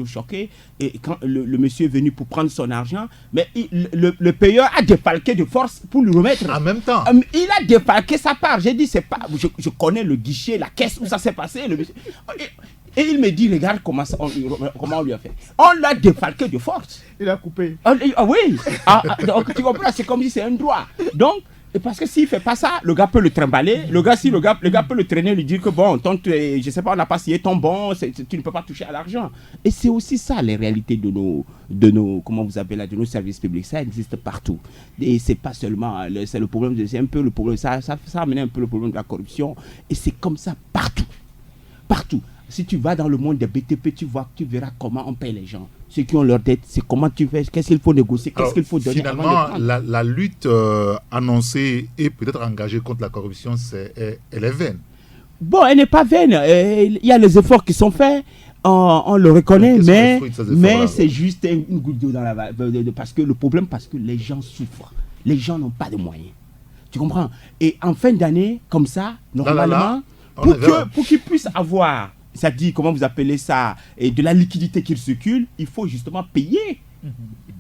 choqué. Et quand le monsieur est venu pour prendre son argent, mais le payeur a défalqué de force pour lui remettre. En même temps. Il a défalqué sa part. J'ai dit, c'est pas. Je connais le guichet, la caisse où ça s'est passé. Le monsieur. Et il me dit, regarde comment on lui a fait. On l'a défalqué de force. Il a coupé. Ah oui. Donc, tu comprends, c'est comme si c'est un droit. Donc, parce que s'il ne fait pas ça, le gars peut le trimballer. Le gars peut le traîner, lui dire que bon, je sais pas, on n'a pas signé ton bon, tu ne peux pas toucher à l'argent. Et c'est aussi ça, les réalités de nos comment vous appelez là, de nos services publics. Ça existe partout. Et c'est pas seulement, c'est le problème, c'est un peu le problème, ça a amené un peu le problème de la corruption. Et c'est comme ça partout. Partout. Si tu vas dans le monde des BTP, tu verras comment on paye les gens. Ceux qui ont leur dette, c'est comment tu fais, qu'est-ce qu'il faut négocier, qu'est-ce qu'il faut donner. Finalement, la lutte annoncée et peut-être engagée contre la corruption, elle est vaine. Bon, elle n'est pas vaine. Il y a les efforts qui sont faits, on le reconnaît, mais c'est juste une goutte d'eau dans la vague. Parce que le problème, parce que les gens souffrent. Les gens n'ont pas de moyens. Tu comprends? Et en fin d'année, comme ça, normalement, pour qu'ils puissent avoir... Ça dit, comment vous appelez ça, et de la liquidité qui circule, il faut justement payer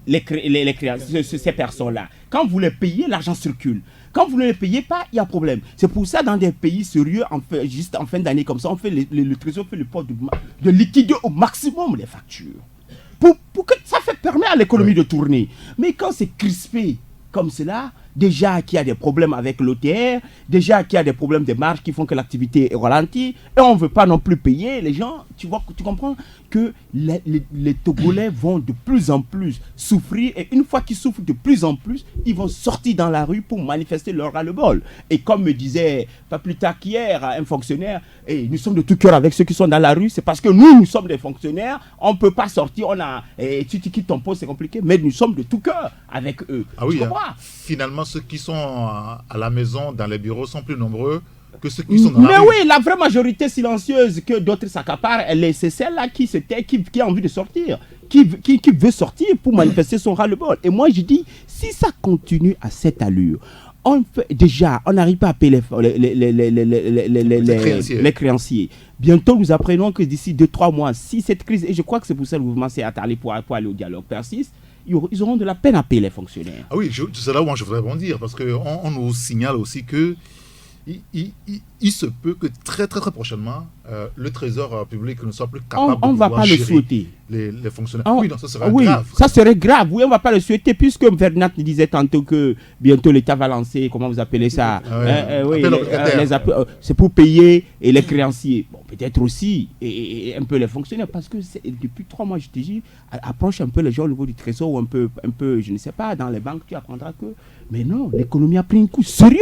ces personnes-là. Quand vous les payez, l'argent circule. Quand vous ne les payez pas, il y a problème. C'est pour ça, dans des pays sérieux, juste en fin d'année comme ça, on fait le trésor fait le port de liquider au maximum les factures. Pour que ça permet à l'économie de tourner. Mais quand c'est crispé comme cela, déjà qu'il y a des problèmes avec l'OTR, déjà qu'il y a des problèmes de marge qui font que l'activité est ralentie, et on ne veut pas non plus payer les gens. Tu comprends que les Togolais vont de plus en plus souffrir, et une fois qu'ils souffrent de plus en plus, ils vont sortir dans la rue pour manifester leur ras-le-bol. Et comme me disait pas plus tard qu'hier un fonctionnaire, et nous sommes de tout cœur avec ceux qui sont dans la rue, c'est parce que nous sommes des fonctionnaires, on ne peut pas sortir, si tu quittes ton poste c'est compliqué, mais nous sommes de tout cœur avec eux. Ah oui, finalement ceux qui sont à la maison, dans les bureaux, sont plus nombreux que ceux qui sont dans la rue. Mais oui, la vraie majorité silencieuse que d'autres s'accaparent, c'est celle-là qui a envie de sortir, qui veut sortir pour manifester son ras-le-bol. Et moi, je dis, si ça continue à cette allure, on n'arrive pas à payer les créanciers. Bientôt, nous apprenons que d'ici 2-3 mois, si cette crise, et je crois que c'est pour ça que le mouvement s'est attardé pour aller au dialogue, persiste, ils auront de la peine à payer les fonctionnaires. Ah oui, c'est là où je voudrais rebondir, parce qu'on nous signale aussi que il se peut que très très très prochainement, le Trésor public ne soit plus capable on de va pas le gérer souhaiter. Les fonctionnaires. Oui, non, ça serait grave. Ça serait grave. Oui, on ne va pas le souhaiter, puisque Vernat nous disait tantôt que bientôt l'État va lancer, comment vous appelez ça, c'est pour payer les créanciers. Bon, peut-être aussi et un peu les fonctionnaires, parce que depuis 3 mois, je te dis, approche un peu les gens au niveau du Trésor, ou un peu, je ne sais pas, dans les banques, tu apprendras que, mais non, l'économie a pris un coup sérieux.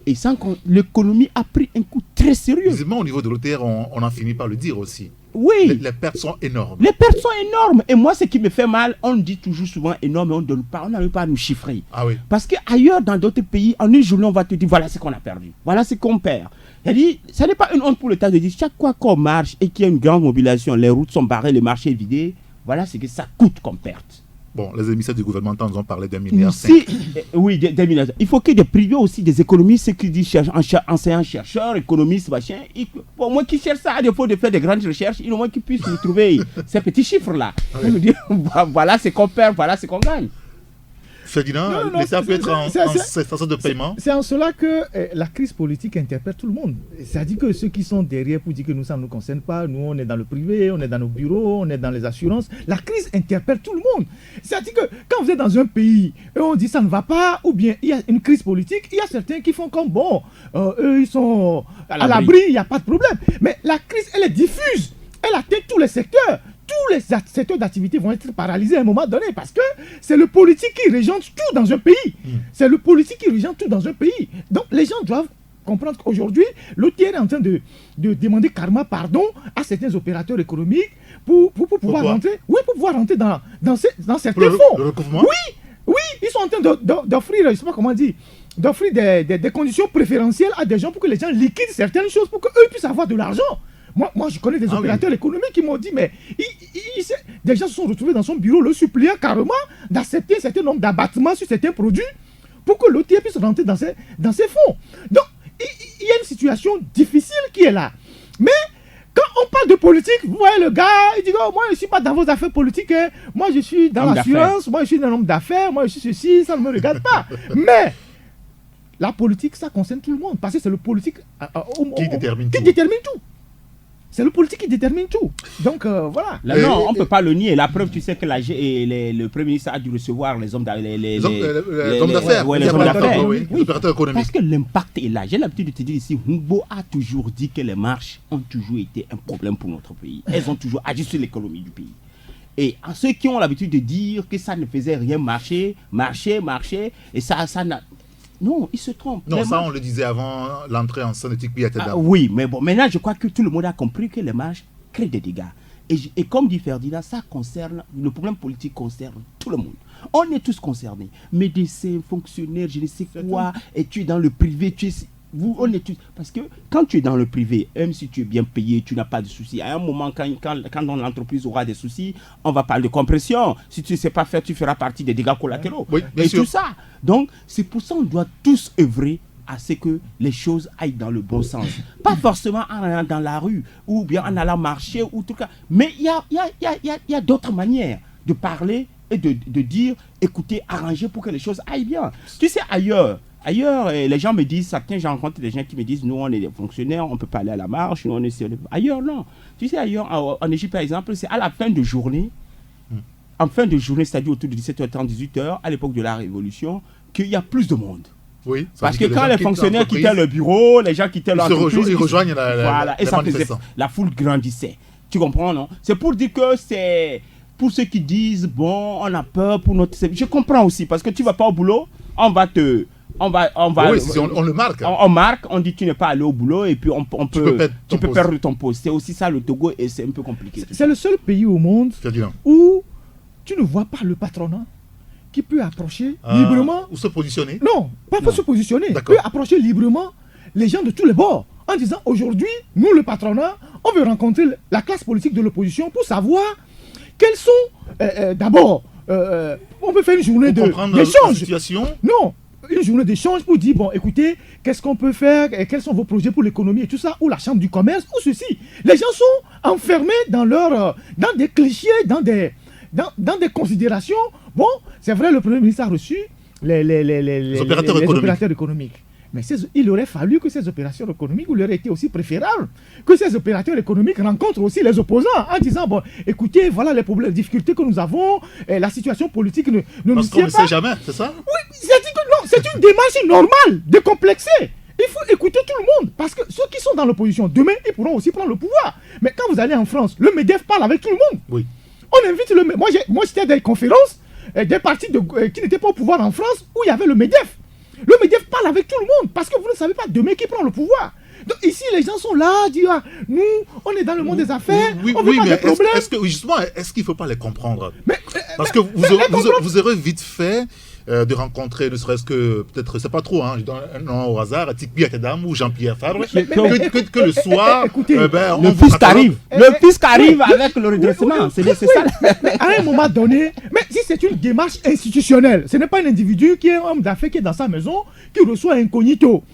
Et sans que l'économie a pris un coup très sérieux. Visiblement, au niveau de l'OTR, on a fini par le dire aussi. Oui. Les pertes sont énormes. Les pertes sont énormes. Et moi, ce qui me fait mal, on dit toujours souvent énorme, mais on n'arrive pas à nous chiffrer. Ah oui. Parce qu'ailleurs, dans d'autres pays, en une journée, on va te dire, voilà ce qu'on a perdu. Voilà ce qu'on perd. C'est-à-dire, ça n'est pas une honte pour l'État de dire, chaque fois qu'on marche et qu'il y a une grande mobilisation, les routes sont barrées, le marché est vidé, voilà ce que ça coûte comme perte. Bon, les émissaires du gouvernement nous ont parlé d'1,5 milliard. Oui, d'1 milliard. Il faut que des privés aussi, des économistes, ceux qui disent enseignants-chercheurs, économistes, machin, au moins qui cherchent ça, à défaut de faire des grandes recherches, au moins qu'ils puissent nous trouver ces petits chiffres-là. Oui. Nous dire, voilà ce qu'on perd, voilà ce qu'on gagne. Ferdinand, l'État peut être en station de paiement. C'est en cela que la crise politique interpelle tout le monde. C'est-à-dire que ceux qui sont derrière pour dire que nous, ça ne nous concerne pas, nous on est dans le privé, on est dans nos bureaux, on est dans les assurances, la crise interpelle tout le monde. C'est-à-dire que quand vous êtes dans un pays et on dit ça ne va pas, ou bien il y a une crise politique, il y a certains qui font comme bon, eux ils sont à l'abri, il n'y a pas de problème. Mais la crise, elle est diffuse, elle atteint tous les secteurs. Tous les secteurs d'activité vont être paralysés à un moment donné parce que c'est le politique qui régente tout dans un pays. C'est le politique qui régente tout dans un pays. Donc les gens doivent comprendre qu'aujourd'hui, l'OTR est en train de demander carrément pardon à certains opérateurs économiques pour pouvoir rentrer. Oui, pour pouvoir rentrer dans certains fonds. Le recouvrement ? Oui, ils sont en train d'offrir, je ne sais pas comment dire, d'offrir des conditions préférentielles à des gens pour que les gens liquident certaines choses pour qu'eux puissent avoir de l'argent. Moi, je connais des opérateurs économiques qui m'ont dit, mais des gens se sont retrouvés dans son bureau, le suppliant carrément d'accepter un certain nombre d'abattements sur certains produits pour que l'OTR puisse rentrer dans ses fonds. Donc, il y a une situation difficile qui est là. Mais quand on parle de politique, vous voyez le gars, il dit, oh, moi je ne suis pas dans vos affaires politiques, hein. Moi je suis dans l'assurance, moi je suis dans l'homme d'affaires, moi je suis ceci, ça ne me regarde pas. Mais la politique, ça concerne tout le monde, parce que c'est le politique qui détermine tout. C'est le politique qui détermine tout. Donc, voilà. Là, non, on ne peut pas le nier. La preuve, tu sais que le Premier ministre a dû recevoir les hommes d'affaires. Les hommes d'affaires. Les hommes d'affaires. Oui, les opérateurs économiques. Parce que l'impact est là. J'ai l'habitude de te dire ici, Humbo a toujours dit que les marches ont toujours été un problème pour notre pays. Elles ont toujours agi sur l'économie du pays. Et à ceux qui ont l'habitude de dire que ça ne faisait rien marcher, et ça n'a... Non, ils se trompent. Non, ça on le disait avant l'entrée en scène de Tikpi Atedam. Oui, mais bon, maintenant je crois que tout le monde a compris que les marches créent des dégâts. Et comme dit Ferdinand, le problème politique concerne tout le monde. On est tous concernés. Médecins, fonctionnaires, je ne sais quoi, et tu es dans le privé, on est tous... Parce que quand tu es dans le privé, même si tu es bien payé, tu n'as pas de soucis. À un moment, quand l'entreprise aura des soucis, on va parler de compression. Si tu ne sais pas faire, tu feras partie des dégâts collatéraux. Oui, bien et sûr. tout ça. Donc, c'est pour ça qu'on doit tous œuvrer à ce que les choses aillent dans le bon sens. Pas forcément en allant dans la rue ou bien en allant marcher ou tout cas. Mais il y a d'autres manières de parler et de dire, écoutez, arranger pour que les choses aillent bien. Tu sais, ailleurs, les gens me disent, certains, j'ai rencontré des gens qui me disent, nous, on est des fonctionnaires, on ne peut pas aller à la marche, nous, on est... Ailleurs, non. Tu sais, ailleurs, en Égypte, par exemple, c'est à la fin de journée, en fin de journée, c'est-à-dire autour de 17h30, 18h, à l'époque de la Révolution, qu'il y a plus de monde. Oui, parce que quand les fonctionnaires quittaient le bureau, les gens quittaient l'entreprise, ils rejoignent voilà, et ça faisait, la foule grandissait. Tu comprends, non? C'est pour dire que c'est... Pour ceux qui disent, bon, on a peur pour notre... Je comprends aussi, parce que tu ne vas pas au boulot, on va oui, on le marque. On marque, on dit tu n'es pas allé au boulot et puis tu peux perdre ton poste. C'est aussi ça le Togo et c'est un peu compliqué. C'est le seul pays au monde où tu ne vois pas le patronat qui peut approcher librement. Ou se positionner. Non, pas se positionner. Peut approcher librement les gens de tous les bords en disant aujourd'hui, nous le patronat, on veut rencontrer la classe politique de l'opposition pour savoir quels sont d'abord, on peut faire une journée d'échange. Non. Une journée d'échange pour dire, bon, écoutez, qu'est-ce qu'on peut faire, et quels sont vos projets pour l'économie et tout ça, ou la chambre du commerce, ou ceci. Les gens sont enfermés dans des clichés, dans des considérations. Bon, c'est vrai, le Premier ministre a reçu les opérateurs économiques. Mais il aurait fallu que ces opérations économiques, il aurait été aussi préférable que ces opérateurs économiques rencontrent aussi les opposants en disant, bon, écoutez, voilà les problèmes, les difficultés que nous avons, et la situation politique ne nous parce qu'on ne sait jamais, c'est ça? Oui, c'est une démarche normale, décomplexée. Il faut écouter tout le monde, parce que ceux qui sont dans l'opposition, demain, ils pourront aussi prendre le pouvoir. Mais quand vous allez en France, le MEDEF parle avec tout le monde. Oui. On invite le MEDEF. Moi, j'étais à des conférences, des partis qui n'étaient pas au pouvoir en France, où il y avait le MEDEF. Le MEDEF parle avec tout le monde, parce que vous ne savez pas demain qui prend le pouvoir. Donc ici, les gens sont là, disent, nous, on est dans le monde des affaires, on veut pas de problèmes. Est-ce qu'il ne faut pas les comprendre? Parce que vous aurez vite fait de rencontrer, ne serait-ce que, peut-être, c'est pas trop, je donne un nom au hasard, Tikpi Atedam ou Jean-Pierre Fabre, que le soir, écoutez, le fisc arrive. Le fisc arrive avec le redressement. C'est ça. À un moment donné, mais si c'est une démarche institutionnelle, ce n'est pas un individu qui est un homme d'affaires qui est dans sa maison, qui reçoit incognito.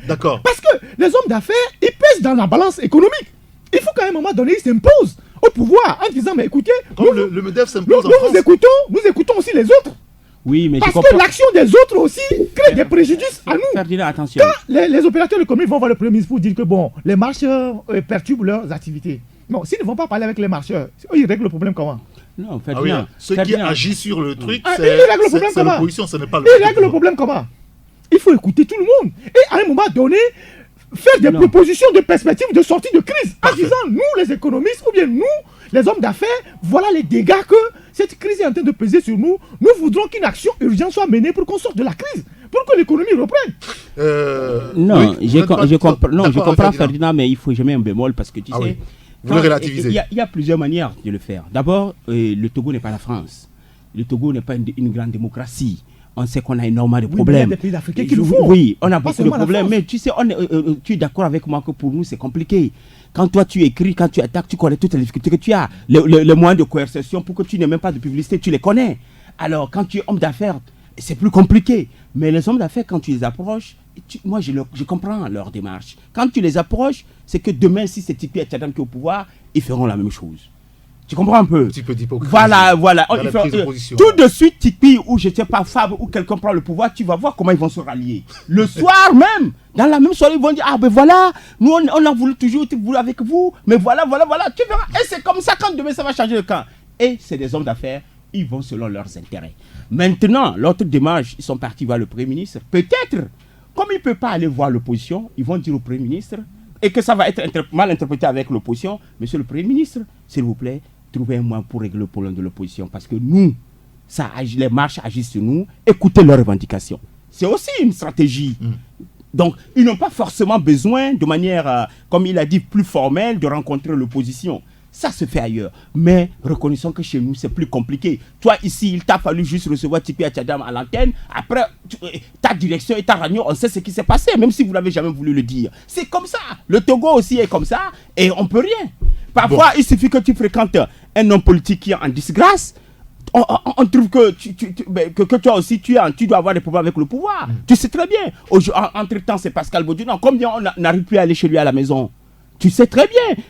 D'accord. Parce que les hommes d'affaires, ils pèsent dans la balance économique. Il faut qu'à un moment donné, ils s'imposent au pouvoir en disant, mais écoutez, comme le MEDEF s'impose en France. Nous écoutons aussi les autres. Oui, mais parce que l'action des autres aussi crée des préjudices à nous. Ferdinand, attention. Quand les opérateurs économiques vont voir le Premier ministre pour dire que bon, les marcheurs perturbent leurs activités. Non, s'ils ne vont pas parler avec les marcheurs, ils règlent le problème comment? Non, Ferdinand. Ceux qui agissent sur le truc, c'est l'opposition, ce n'est pas le Ils règlent le problème comment? Il faut écouter tout le monde. Et à un moment donné, faire des propositions de perspectives de sortie de crise. En disant, nous les économistes, ou bien nous, les hommes d'affaires, voilà les dégâts que cette crise est en train de peser sur nous. Nous voudrons qu'une action urgente soit menée pour qu'on sorte de la crise, pour que l'économie reprenne. Non, je comprends Ferdinand, mais il faut jamais un bémol parce que tu sais, vous le relativisez. Il y a plusieurs manières de le faire. D'abord, le Togo n'est pas la France. Le Togo n'est pas une grande démocratie. On sait qu'on a énormément de problèmes. Il y a des pays africains qui le font. Oui, on a beaucoup de problèmes. Mais tu sais, tu es d'accord avec moi que pour nous, c'est compliqué. Quand toi, tu écris, quand tu attaques, tu connais toutes les difficultés que tu as. Les moyens de coercition, pour que tu n'aies même pas de publicité, tu les connais. Alors, quand tu es homme d'affaires, c'est plus compliqué. Mais les hommes d'affaires, quand tu les approches, moi, je comprends leur démarche. Quand tu les approches, c'est que demain, si c'est Tikpi Atedam qui est au pouvoir, ils feront la même chose. Tu comprends un peu? Un petit peu d'hypocrisie. Voilà. Tout de suite, Tipeee ou je ne sais pas, Fab ou quelqu'un prend le pouvoir, tu vas voir comment ils vont se rallier. Le soir même, dans la même soirée, ils vont dire, ah ben voilà, nous on a voulu toujours être avec vous, mais voilà, tu verras. Et c'est comme ça quand demain ça va changer le camp. Et c'est des hommes d'affaires, ils vont selon leurs intérêts. Maintenant, l'autre démarche, ils sont partis voir le Premier ministre. Peut-être, comme ils ne peuvent pas aller voir l'opposition, ils vont dire au Premier ministre, et que ça va être mal interprété avec l'opposition, monsieur le Premier ministre, s'il vous plaît, trouvez un moyen pour régler le problème de l'opposition. Parce que nous, les marches agissent sur nous, écoutez leurs revendications. C'est aussi une stratégie. Donc, ils n'ont pas forcément besoin, de manière, comme il a dit, plus formelle, de rencontrer l'opposition. Ça se fait ailleurs. Mais reconnaissons que chez nous, c'est plus compliqué. Toi, ici, il t'a fallu juste recevoir Tipeee Tchadam à l'antenne. Après, ta direction et ta réunion, on sait ce qui s'est passé, même si vous n'avez jamais voulu le dire. C'est comme ça. Le Togo aussi est comme ça et on ne peut rien. Parfois, il suffit que tu fréquentes un homme politique qui est en disgrâce. On trouve que toi aussi, tu dois avoir des problèmes avec le pouvoir. Tu sais très bien. Entre-temps, c'est Pascal Bodjuna. Combien on n'arrive plus à aller chez lui à la maison? Tu sais très bien.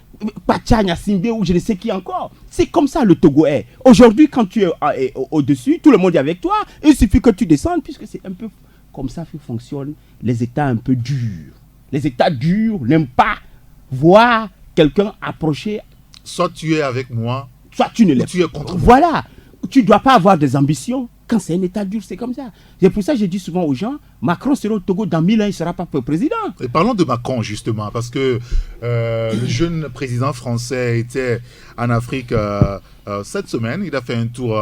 Pachanya Simbe ou je ne sais qui encore. C'est comme ça le Togo est. Aujourd'hui, quand tu es au-dessus, tout le monde est avec toi. Il suffit que tu descendes, puisque c'est un peu comme ça que fonctionnent les États un peu durs. Les États durs n'aiment pas voir quelqu'un approcher. Soit tu es avec moi, soit tu ne l'es pas. Tu es contre moi. Voilà. Tu ne dois pas avoir des ambitions. Quand c'est un État dur, c'est comme ça. C'est pour ça que je dis souvent aux gens, Macron sera au Togo dans 1000 ans, il ne sera pas président. Et parlons de Macron justement, parce que le jeune président français était en Afrique cette semaine. Il a fait un tour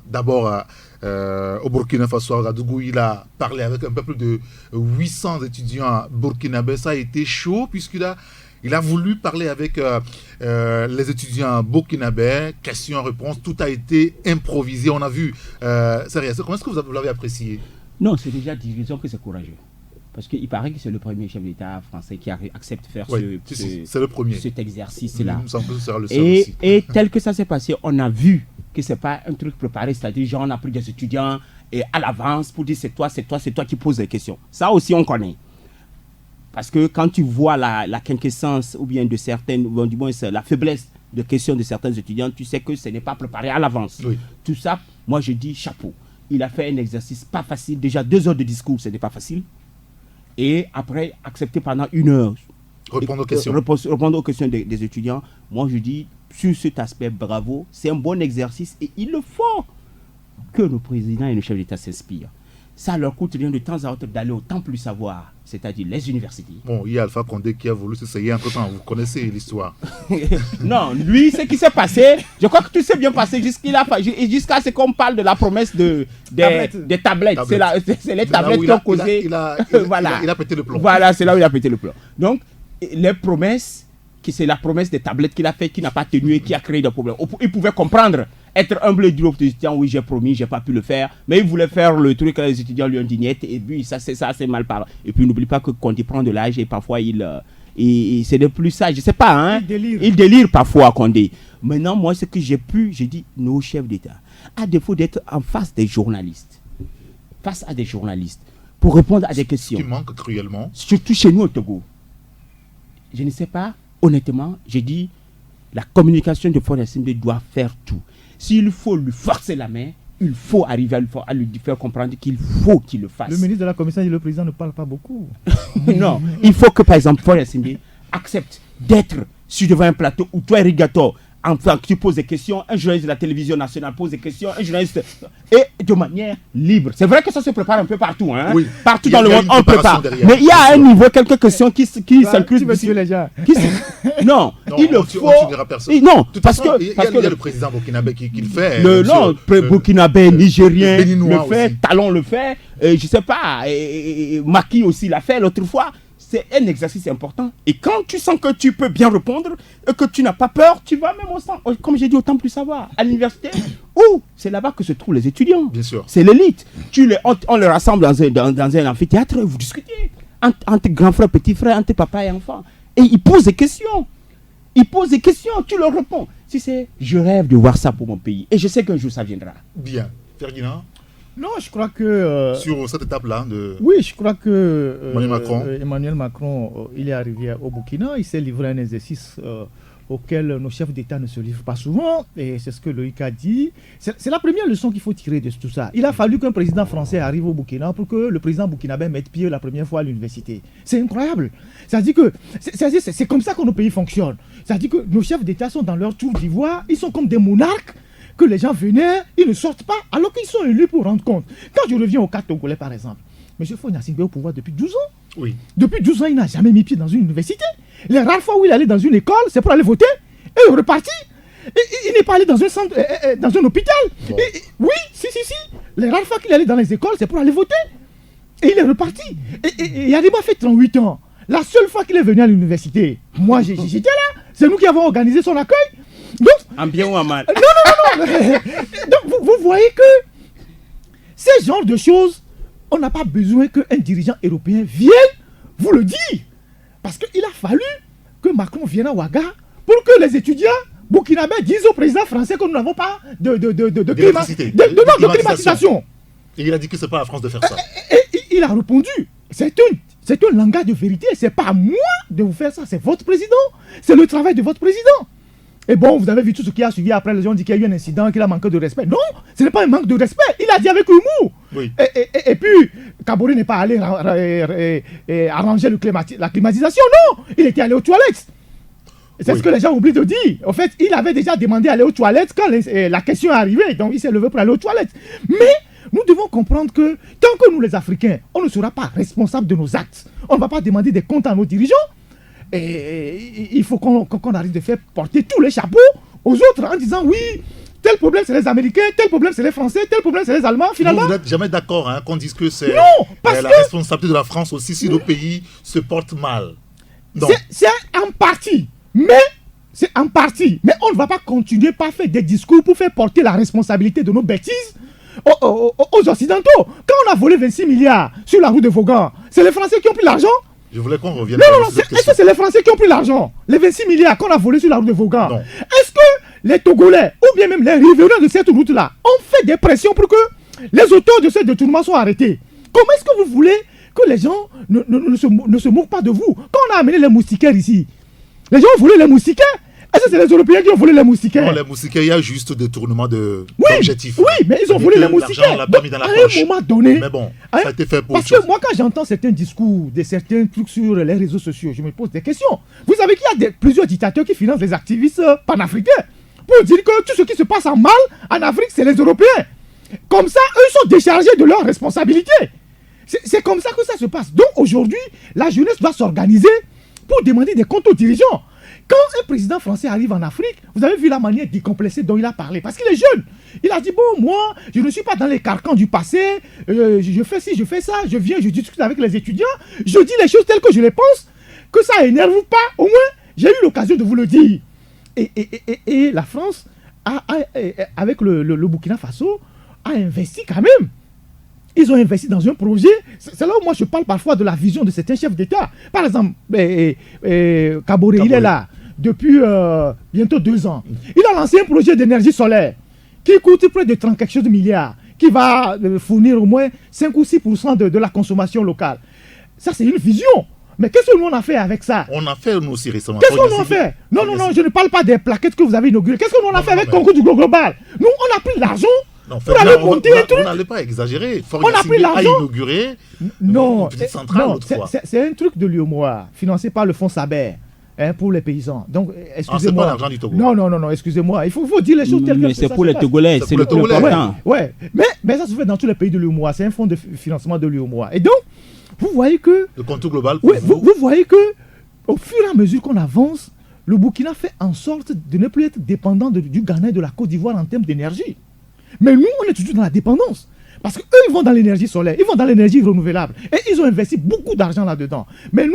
d'abord au Burkina Faso, à Ouagadougou. Il a parlé avec un peu plus de 800 étudiants burkinabés. Ça a été chaud puisqu'il a voulu parler avec les étudiants burkinabés, questions-réponses, tout a été improvisé. On a vu, sérieux, comment est-ce que vous l'avez apprécié? Non, c'est déjà disons que c'est courageux. Parce qu'il paraît que c'est le premier chef d'État français qui accepte de faire cet exercice-là. Et tel que ça s'est passé, on a vu que ce n'est pas un truc préparé, c'est-à-dire genre on a pris des étudiants et à l'avance pour dire c'est toi qui poses les questions. Ça aussi on connaît. Parce que quand tu vois la quinquessence ou bien de certaines, ou du moins la faiblesse de questions de certains étudiants, tu sais que ce n'est pas préparé à l'avance. Oui. Tout ça, moi je dis chapeau. Il a fait un exercice pas facile. Déjà 2 heures de discours, ce n'est pas facile. Et après, accepter pendant 1 heure. Répondre aux questions des étudiants. Moi je dis, sur cet aspect, bravo. C'est un bon exercice et il le faut que le président et le chef d'État s'inspirent. Ça leur coûte rien de temps à autre d'aller au temple du savoir, c'est-à-dire les universités. Bon, il y a Alpha Condé qui a voulu s'essayer entre-temps. Vous connaissez l'histoire. Non, lui, ce qui s'est passé, je crois que tout s'est bien passé jusqu'à ce qu'on parle de la promesse des tablettes. C'est les tablettes qui ont causé... Il a pété le plomb. Voilà, c'est là où il a pété le plomb. Donc, les promesses, c'est la promesse des tablettes qu'il a fait, qui n'a pas tenu et qui a créé des problèmes. Il pouvait comprendre, être humble et dire aux étudiants, oui, j'ai promis, j'ai pas pu le faire, mais il voulait faire le truc que les étudiants lui ont dit niet, et puis ça c'est mal parlé. Et puis n'oublie pas que quand il prend de l'âge, et parfois c'est de plus sage, je sais pas, hein. Il délire parfois, Condé. Maintenant, moi, ce que j'ai dit, nos chefs d'État, à défaut d'être en face des journalistes, pour répondre à des questions. Ce qui manque cruellement. Surtout chez nous au Togo. Je ne sais pas. Honnêtement, j'ai dit, la communication de Faure Gnassingbé doit faire tout. S'il faut lui forcer la main, il faut arriver à lui faire comprendre qu'il faut qu'il le fasse. Le ministre de la Commission et le président ne parlent pas beaucoup. Non, il faut que par exemple Faure Gnassingbé accepte d'être sur devant un plateau où toi, Rigato, enfin, tu poses des questions, un journaliste de la télévision nationale pose des questions, un journaliste... Et de manière libre. C'est vrai que ça se prépare un peu partout. Hein? Oui. Partout dans le monde, on prépare. Mais il y a un niveau, quelques questions qui s'inclusent. Non, il le faut... Non, parce que... Il y a le président burkinabé qui le fait. Non, burkinabé, nigérien le fait, Talon le fait, je ne sais pas, Macky aussi l'a fait l'autre fois. C'est un exercice important. Et quand tu sens que tu peux bien répondre et que tu n'as pas peur, tu vas même comme j'ai dit, au temple du savoir, à l'université, où c'est là-bas que se trouvent les étudiants. Bien sûr. C'est l'élite. On les rassemble dans un amphithéâtre et vous discutez. Entre grands frères, petits frères, entre papa et enfant. Et ils posent des questions. Tu leur réponds. Si c'est, je rêve de voir ça pour mon pays. Et je sais qu'un jour ça viendra. Bien. Ferdinand? Non, je crois que... sur cette étape-là Oui, je crois que Emmanuel Macron, il est arrivé au Burkina, il s'est livré à un exercice auxquelles nos chefs d'État ne se livrent pas souvent, et c'est ce que Loïc a dit. C'est la première leçon qu'il faut tirer de tout ça. Il a fallu qu'un président français arrive au Burkina pour que le président burkinabé mette pied la première fois à l'université. C'est incroyable. C'est-à-dire que c'est comme ça que nos pays fonctionnent. C'est-à-dire que nos chefs d'État sont dans leur tour d'ivoire, ils sont comme des monarques, que les gens venaient, ils ne sortent pas, alors qu'ils sont élus pour rendre compte. Quand je reviens au cas togolais, par exemple, M. Faure Gnassingbé est au pouvoir depuis 12 ans. Oui. Depuis 12 ans, il n'a jamais mis pied dans une université. Les rares fois où il allait dans une école, c'est pour aller voter, et il est reparti. Il n'est pas allé dans un centre, dans un hôpital. Bon. Oui, si. Les rares fois qu'il allait dans les écoles, c'est pour aller voter. Et il est reparti. Et Yadiba fait 38 ans. La seule fois qu'il est venu à l'université, moi j'étais là. C'est nous qui avons organisé son accueil. Donc, en bien ou en mal. Non. Donc vous voyez que ces genres de choses, on n'a pas besoin qu'un dirigeant européen vienne vous le dire. Parce qu'il a fallu que Macron vienne à Ouaga pour que les étudiants burkinabés disent au président français que nous n'avons pas de climatisation. Et il a dit que ce n'est pas à la France de faire ça. Et il a répondu, c'est un langage de vérité, c'est pas à moi de vous faire ça, c'est votre président, c'est le travail de votre président. Et bon, vous avez vu tout ce qui a suivi après, les gens disent qu'il y a eu un incident, qu'il a manqué de respect. Non, ce n'est pas un manque de respect, il a dit avec humour. Oui. Et puis, Kaboré n'est pas allé arranger la climatisation, non, il était allé aux toilettes. C'est ce que les gens oublient de dire. En fait, il avait déjà demandé d'aller aux toilettes quand la question est arrivée, donc il s'est levé pour aller aux toilettes. Mais nous devons comprendre que tant que nous les Africains, on ne sera pas responsable de nos actes, on ne va pas demander des comptes à nos dirigeants. Et il faut qu'on arrive de faire porter tous les chapeaux aux autres en disant oui, tel problème c'est les Américains, tel problème c'est les Français, tel problème c'est les Allemands. Finalement, vous n'êtes jamais d'accord qu'on dise que c'est la responsabilité de la France aussi si nos pays se portent mal. C'est en partie, mais on ne va pas continuer par faire des discours pour faire porter la responsabilité de nos bêtises aux Occidentaux. Quand on a volé 26 milliards sur la route de Vaughan, c'est les Français qui ont pris l'argent. Je voulais qu'on revienne Non, est-ce que c'est les Français qui ont pris l'argent? Les 26 milliards qu'on a volés sur la route de Vaughan. Est-ce que les Togolais, ou bien même les riverains de cette route-là, ont fait des pressions pour que les auteurs de ce détournement soient arrêtés? Comment est-ce que vous voulez que les gens ne se moquent pas de vous? Quand on a amené les moustiquaires ici, les gens ont volé les moustiquaires. Est-ce que c'est les Européens qui ont volé les moustiquaires? Non, les moustiquaires, il y a juste détournement d'objectifs. Oui, mais ils ont volé les moustiquaires. On l'a pas mis dans la poche. À un moment donné. Mais bon, ça a été fait pour parce que moi, quand j'entends certains discours, certains trucs sur les réseaux sociaux, je me pose des questions. Vous savez qu'il y a plusieurs dictateurs qui financent les activistes panafricains pour dire que tout ce qui se passe en mal en Afrique, c'est les Européens. Comme ça, eux sont déchargés de leurs responsabilités. C'est comme ça que ça se passe. Donc aujourd'hui, la jeunesse doit s'organiser pour demander des comptes aux dirigeants. Quand un président français arrive en Afrique, vous avez vu la manière décomplexée dont il a parlé. Parce qu'il est jeune. Il a dit, bon, moi, je ne suis pas dans les carcans du passé. Je fais ci, je fais ça. Je viens, je discute avec les étudiants. Je dis les choses telles que je les pense. Que ça énerve pas. Au moins, j'ai eu l'occasion de vous le dire. Et la France, avec le Burkina Faso, a investi quand même. Ils ont investi dans un projet. C'est là où moi je parle parfois de la vision de certains chefs d'État. Par exemple, Kaboré, il est là depuis bientôt 2 ans. Il a lancé un projet d'énergie solaire qui coûte près de 30 quelque chose de milliards, qui va fournir au moins 5 ou 6% de la consommation locale. Ça, c'est une vision. Mais qu'est-ce que nous on a fait avec ça? On a fait nous aussi récemment. Qu'est-ce qu'on a fait? Non, je ne parle pas des plaquettes que vous avez inaugurées. Qu'est-ce que nous on a fait avec le concours du global? Nous, on a pris l'argent. Non, pour aller monter un truc. On n'allait pas exagérer. On a pris l'argent. Inauguré une petite centrale l'autre fois. C'est un truc de l'UEMOA, financé par le Fonds Saber, pour les paysans. Donc, excusez-moi. C'est pas l'argent du Togo. Non, excusez-moi. Il faut dire les choses telles que c'est pour les Togolais. C'est le Togolais. Ouais. Mais ça se fait dans tous les pays de l'UEMOA. C'est un fonds de financement de l'UEMOA. Et donc, vous voyez que... Le contour global. Oui, vous voyez que, au fur et à mesure qu'on avance, le Burkina fait en sorte de ne plus être dépendant du Ghana et de la Côte d'Ivoire en termes d'énergie. Mais nous, on est toujours dans la dépendance. Parce qu'eux, ils vont dans l'énergie solaire, ils vont dans l'énergie renouvelable. Et ils ont investi beaucoup d'argent là-dedans. Mais nous,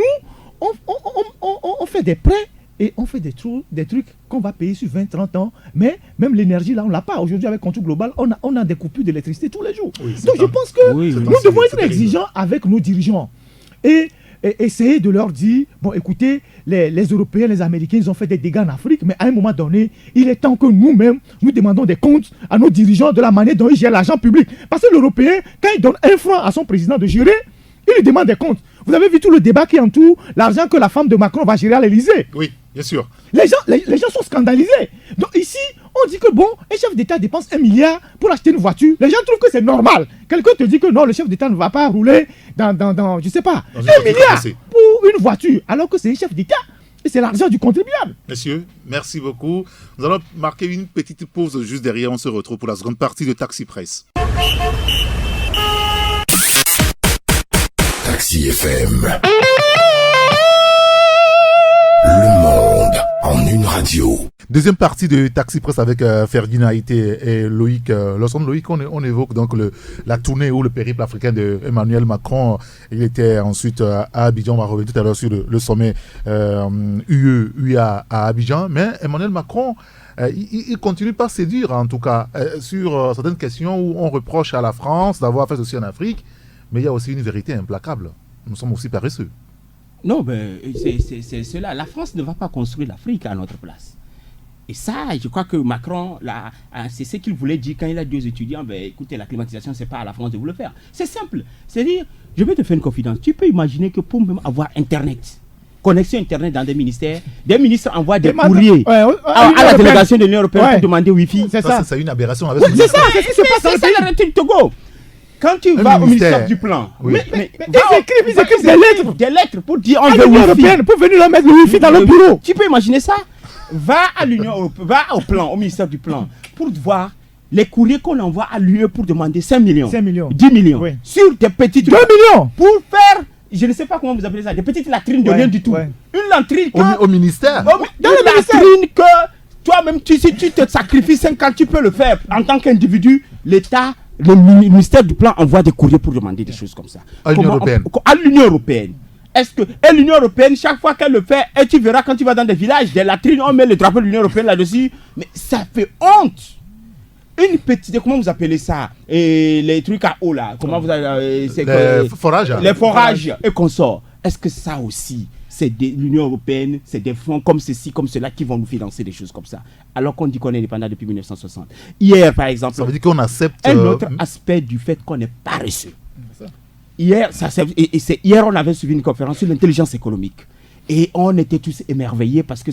on fait des prêts et on fait des trucs qu'on va payer sur 20-30 ans. Mais même l'énergie, là, on ne l'a pas. Aujourd'hui, avec Contour Global, on a des coupures d'électricité tous les jours. Oui, donc je pense que nous devons être exigeants avec nos dirigeants. Et essayer de leur dire, bon écoutez, les Européens, les Américains, ils ont fait des dégâts en Afrique, mais à un moment donné, il est temps que nous-mêmes, nous demandons des comptes à nos dirigeants de la manière dont ils gèrent l'argent public. Parce que l'Européen, quand il donne 1 franc à son président de gérer, il lui demande des comptes. Vous avez vu tout le débat qui entoure l'argent que la femme de Macron va gérer à l'Élysée. Oui. Bien sûr. Les gens sont scandalisés. Donc ici, on dit que bon, un chef d'État dépense 1 milliard pour acheter une voiture. Les gens trouvent que c'est normal. Quelqu'un te dit que non, le chef d'État ne va pas rouler dans je sais pas, 1 milliard pour une voiture, alors que c'est un chef d'État. Et c'est l'argent du contribuable. Messieurs, merci beaucoup. Nous allons marquer une petite pause juste derrière. On se retrouve pour la seconde partie de Taxi Presse. Taxi FM. Le monde en une radio. Deuxième partie de Taxi Presse avec Ferdinand Haïté et Loïc. Loïc, on évoque donc la tournée ou le périple africain d'Emmanuel Macron. Il était ensuite à Abidjan. On va revenir tout à l'heure sur le sommet UE-UA à Abidjan. Mais Emmanuel Macron, il continue pas à séduire, en tout cas, sur certaines questions où on reproche à la France d'avoir fait ceci en Afrique. Mais il y a aussi une vérité implacable. Nous sommes aussi paresseux. Non, ben, c'est cela. La France ne va pas construire l'Afrique à notre place. Et ça, je crois que Macron, c'est ce qu'il voulait dire quand il a dit aux étudiants, ben, écoutez, la climatisation, c'est pas à la France de vous le faire. C'est simple. C'est-à-dire, je vais te faire une confidence. Tu peux imaginer que pour même avoir Internet, connexion Internet dans des ministères, des ministres envoient des courriers à la délégation de l'Union européenne pour demander Wi-Fi. C'est ça. C'est une aberration. C'est ça. C'est ça la réalité du Togo. Quand tu vas au ministère du Plan, ils écrivent des lettres pour dire on veut l'Union européenne pour venir leur mettre le Wi-Fi dans le bureau. Tu peux imaginer ça? Va à l'Union européenne, va au plan, au ministère du Plan, pour voir les courriers qu'on envoie à l'UE pour demander 5 millions, 10 millions, oui. Sur des petites 2 millions pour faire, je ne sais pas comment vous appelez ça, des petites latrines de rien du tout. Une latrine au ministère. Dans le latrine que toi-même, si tu te sacrifies 5 ans, tu peux le faire en tant qu'individu. L'État, le ministère du Plan envoie des courriers pour demander des choses comme ça. À l'Union européenne. À l'Union européenne. Et l'Union européenne, chaque fois qu'elle le fait, et tu verras quand tu vas dans des villages, des latrines, on met le drapeau de l'Union européenne là-dessus. Mais ça fait honte. Une petite, comment vous appelez ça? Et les trucs à eau là, comment vous avez. Les forages. Les forages et consorts. Est-ce que ça aussi, c'est l'Union européenne, c'est des fonds comme ceci, comme cela qui vont nous financer des choses comme ça? Alors qu'on dit qu'on est indépendant depuis 1960. Hier, par exemple. Ça veut dire qu'on accepte. Un autre aspect du fait qu'on est paresseux. Hier, hier, on avait suivi une conférence sur l'intelligence économique. Et on était tous émerveillés parce que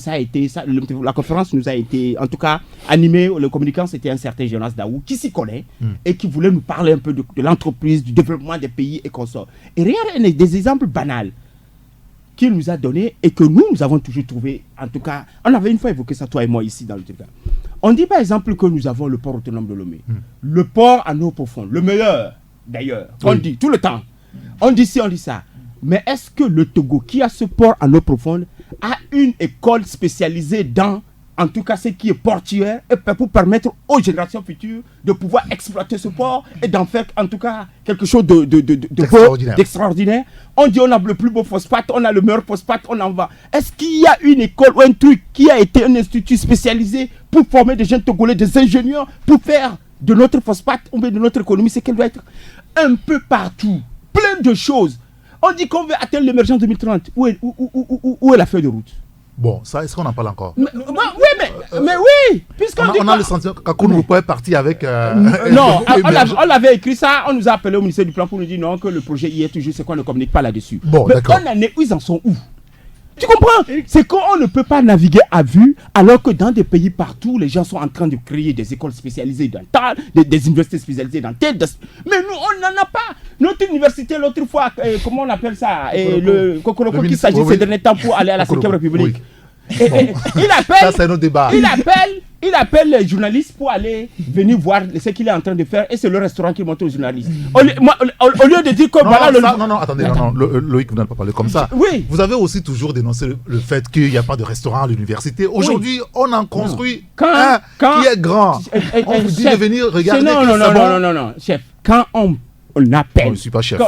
la conférence nous a été, en tout cas, animée. Le communicant, c'était un certain Jonas Daou qui s'y connaît et qui voulait nous parler un peu de l'entreprise, du développement des pays et consorts. Et regarde des exemples banals qu'il nous a donnés et que nous avons toujours trouvé. En tout cas, on avait une fois évoqué ça, toi et moi, ici, dans le truc. On dit par exemple que nous avons le port autonome de Lomé. Le port à eau profonde, le meilleur, d'ailleurs. On dit tout le temps. On dit ci, on dit ça. Mais est-ce que le Togo, qui a ce port en eau profonde, a une école spécialisée dans, en tout cas, ce qui est portuaire, et pour permettre aux générations futures de pouvoir exploiter ce port et d'en faire, en tout cas, quelque chose d'extraordinaire? On dit on a le plus beau phosphate, on a le meilleur phosphate, on en va. Est-ce qu'il y a une école ou un truc qui a été un institut spécialisé pour former des jeunes Togolais, des ingénieurs, pour faire de notre phosphate ou de notre économie, c'est qu'elle doit être un peu partout, plein de choses. On dit qu'on veut atteindre l'émergence 2030. Où est la feuille de route? Bon, ça, est-ce qu'on en parle encore? Mais oui, on a le sentiment qu'Akoun est parti avec... non, on l'avait écrit ça, on nous a appelé au ministère du Plan pour nous dire non, que le projet y est toujours, c'est qu'on ne communique pas là-dessus. Bon, mais d'accord. on en est où, ils en sont où? Tu comprends? C'est qu'on ne peut pas naviguer à vue, alors que dans des pays partout, les gens sont en train de créer des écoles spécialisées dans des universités spécialisées dans tel. Mais nous, on n'en a pas. Notre université, l'autre fois, comment on appelle ça? Le Kokoroko qui s'agit ces derniers temps pour aller à la 5e République. Oui. Ça, c'est notre débat. Il appelle les journalistes pour aller venir voir ce qu'il est en train de faire et c'est le restaurant qui montre aux journalistes. Au lieu de dire que attendez, Loïc, vous n'allez pas parler comme ça. Oui. Vous avez aussi toujours dénoncé le fait qu'il n'y a pas de restaurant à l'université. Aujourd'hui, on en construit un qui est grand. On vous dit de venir regarder. Non, chef. Quand on appelle. Je ne suis pas chef.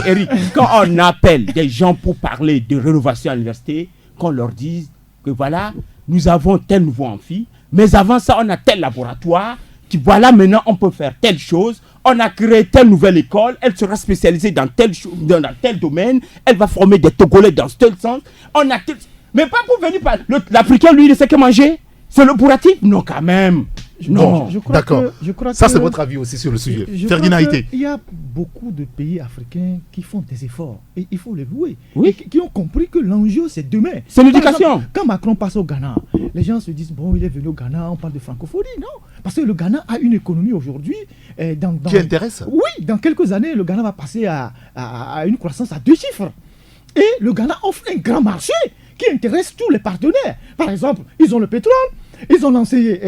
Eric, quand on appelle des gens pour parler de rénovation à l'université, qu'on leur dise que voilà, nous avons tel nouveau amphi, mais avant ça, on a tel laboratoire, voilà, maintenant, on peut faire telle chose, on a créé telle nouvelle école, elle sera spécialisée dans tel domaine, elle va former des Togolais dans tel sens, mais pas pour venir par... L'Africain, lui, il ne sait que manger, c'est le bourratif. Non, quand même. Non, je crois d'accord. Ça, que c'est votre avis aussi sur le sujet. Je Ferdinand crois Haïté. Il y a beaucoup de pays africains qui font des efforts, et il faut les louer, Oui. et qui ont compris que l'enjeu, c'est demain. C'est l'éducation. Par exemple, quand Macron passe au Ghana, les gens se disent, bon, il est venu au Ghana, on parle de francophonie. Non, parce que le Ghana a une économie aujourd'hui. Qui intéresse. Oui, dans quelques années, le Ghana va passer à une croissance à 2 chiffres. Et le Ghana offre un grand marché qui intéresse tous les partenaires. Par exemple, ils ont le pétrole, ils ont lancé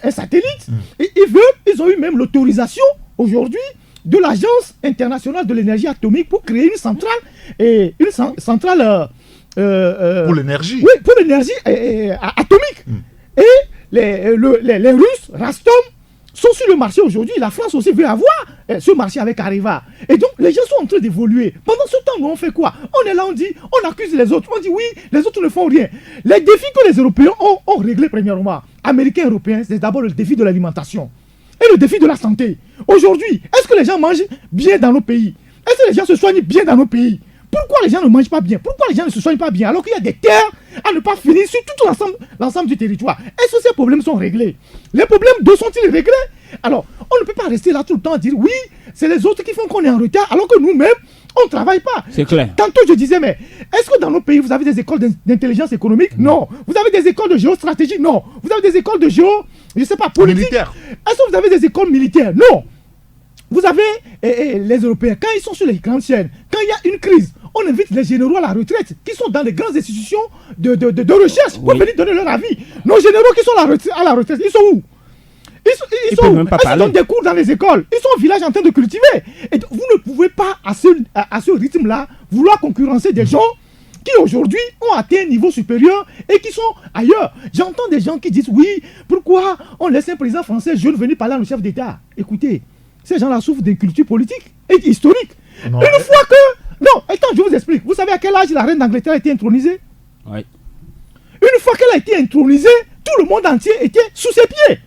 un satellite, et ils ont eu même l'autorisation aujourd'hui de l'Agence internationale de l'énergie atomique pour créer une centrale, Pour l'énergie. Oui, pour l'énergie atomique. Et les Russes, Rastom, sont sur le marché aujourd'hui. La France aussi veut avoir ce marché avec Areva. Et donc, les gens sont en train d'évoluer. Pendant ce temps, nous, on fait quoi? On est là, on dit, on accuse les autres. On dit, oui, les autres ne font rien. Les défis que les Européens ont réglés, premièrement, Américains, Européens, c'est d'abord le défi de l'alimentation et le défi de la santé. Aujourd'hui, est-ce que les gens mangent bien dans nos pays? Est-ce que les gens se soignent bien dans nos pays? Pourquoi les gens ne mangent pas bien? Pourquoi les gens ne se soignent pas bien alors qu'il y a des terres à ne pas finir sur tout l'ensemble du territoire? Est-ce que ces problèmes sont réglés? Les problèmes d'eau sont-ils réglés? Alors, on ne peut pas rester là tout le temps à dire oui, c'est les autres qui font qu'on est en retard alors que nous-mêmes, on ne travaille pas. C'est clair. Tantôt, je disais, mais est-ce que dans nos pays, vous avez des écoles d'intelligence économique? Non. Vous avez des écoles de géostratégie? Non. Vous avez des écoles de je ne sais pas, politique? Militaire. Est-ce que vous avez des écoles militaires? Non. Vous avez les Européens, quand ils sont sur les grandes chaînes, quand il y a une crise, on invite les généraux à la retraite qui sont dans les grandes institutions de recherche pour venir donner leur avis. Nos généraux qui sont à la retraite, ils sont où? Ils sont même pas Ils parler. donnent des cours dans les écoles. Ils sont au village en train de cultiver. Et donc, vous ne pouvez pas, à ce rythme-là, vouloir concurrencer des gens qui aujourd'hui ont atteint un niveau supérieur et qui sont ailleurs. J'entends des gens qui disent oui, pourquoi on laisse un président français jeune venir parler à nos chefs d'État? Écoutez, ces gens-là souffrent d'une culture politique et historique. Non, Une fois que... Non, attends, je vous explique. Vous savez à quel âge la reine d'Angleterre a été intronisée? Oui. Une fois qu'elle a été intronisée, tout le monde entier était sous ses pieds.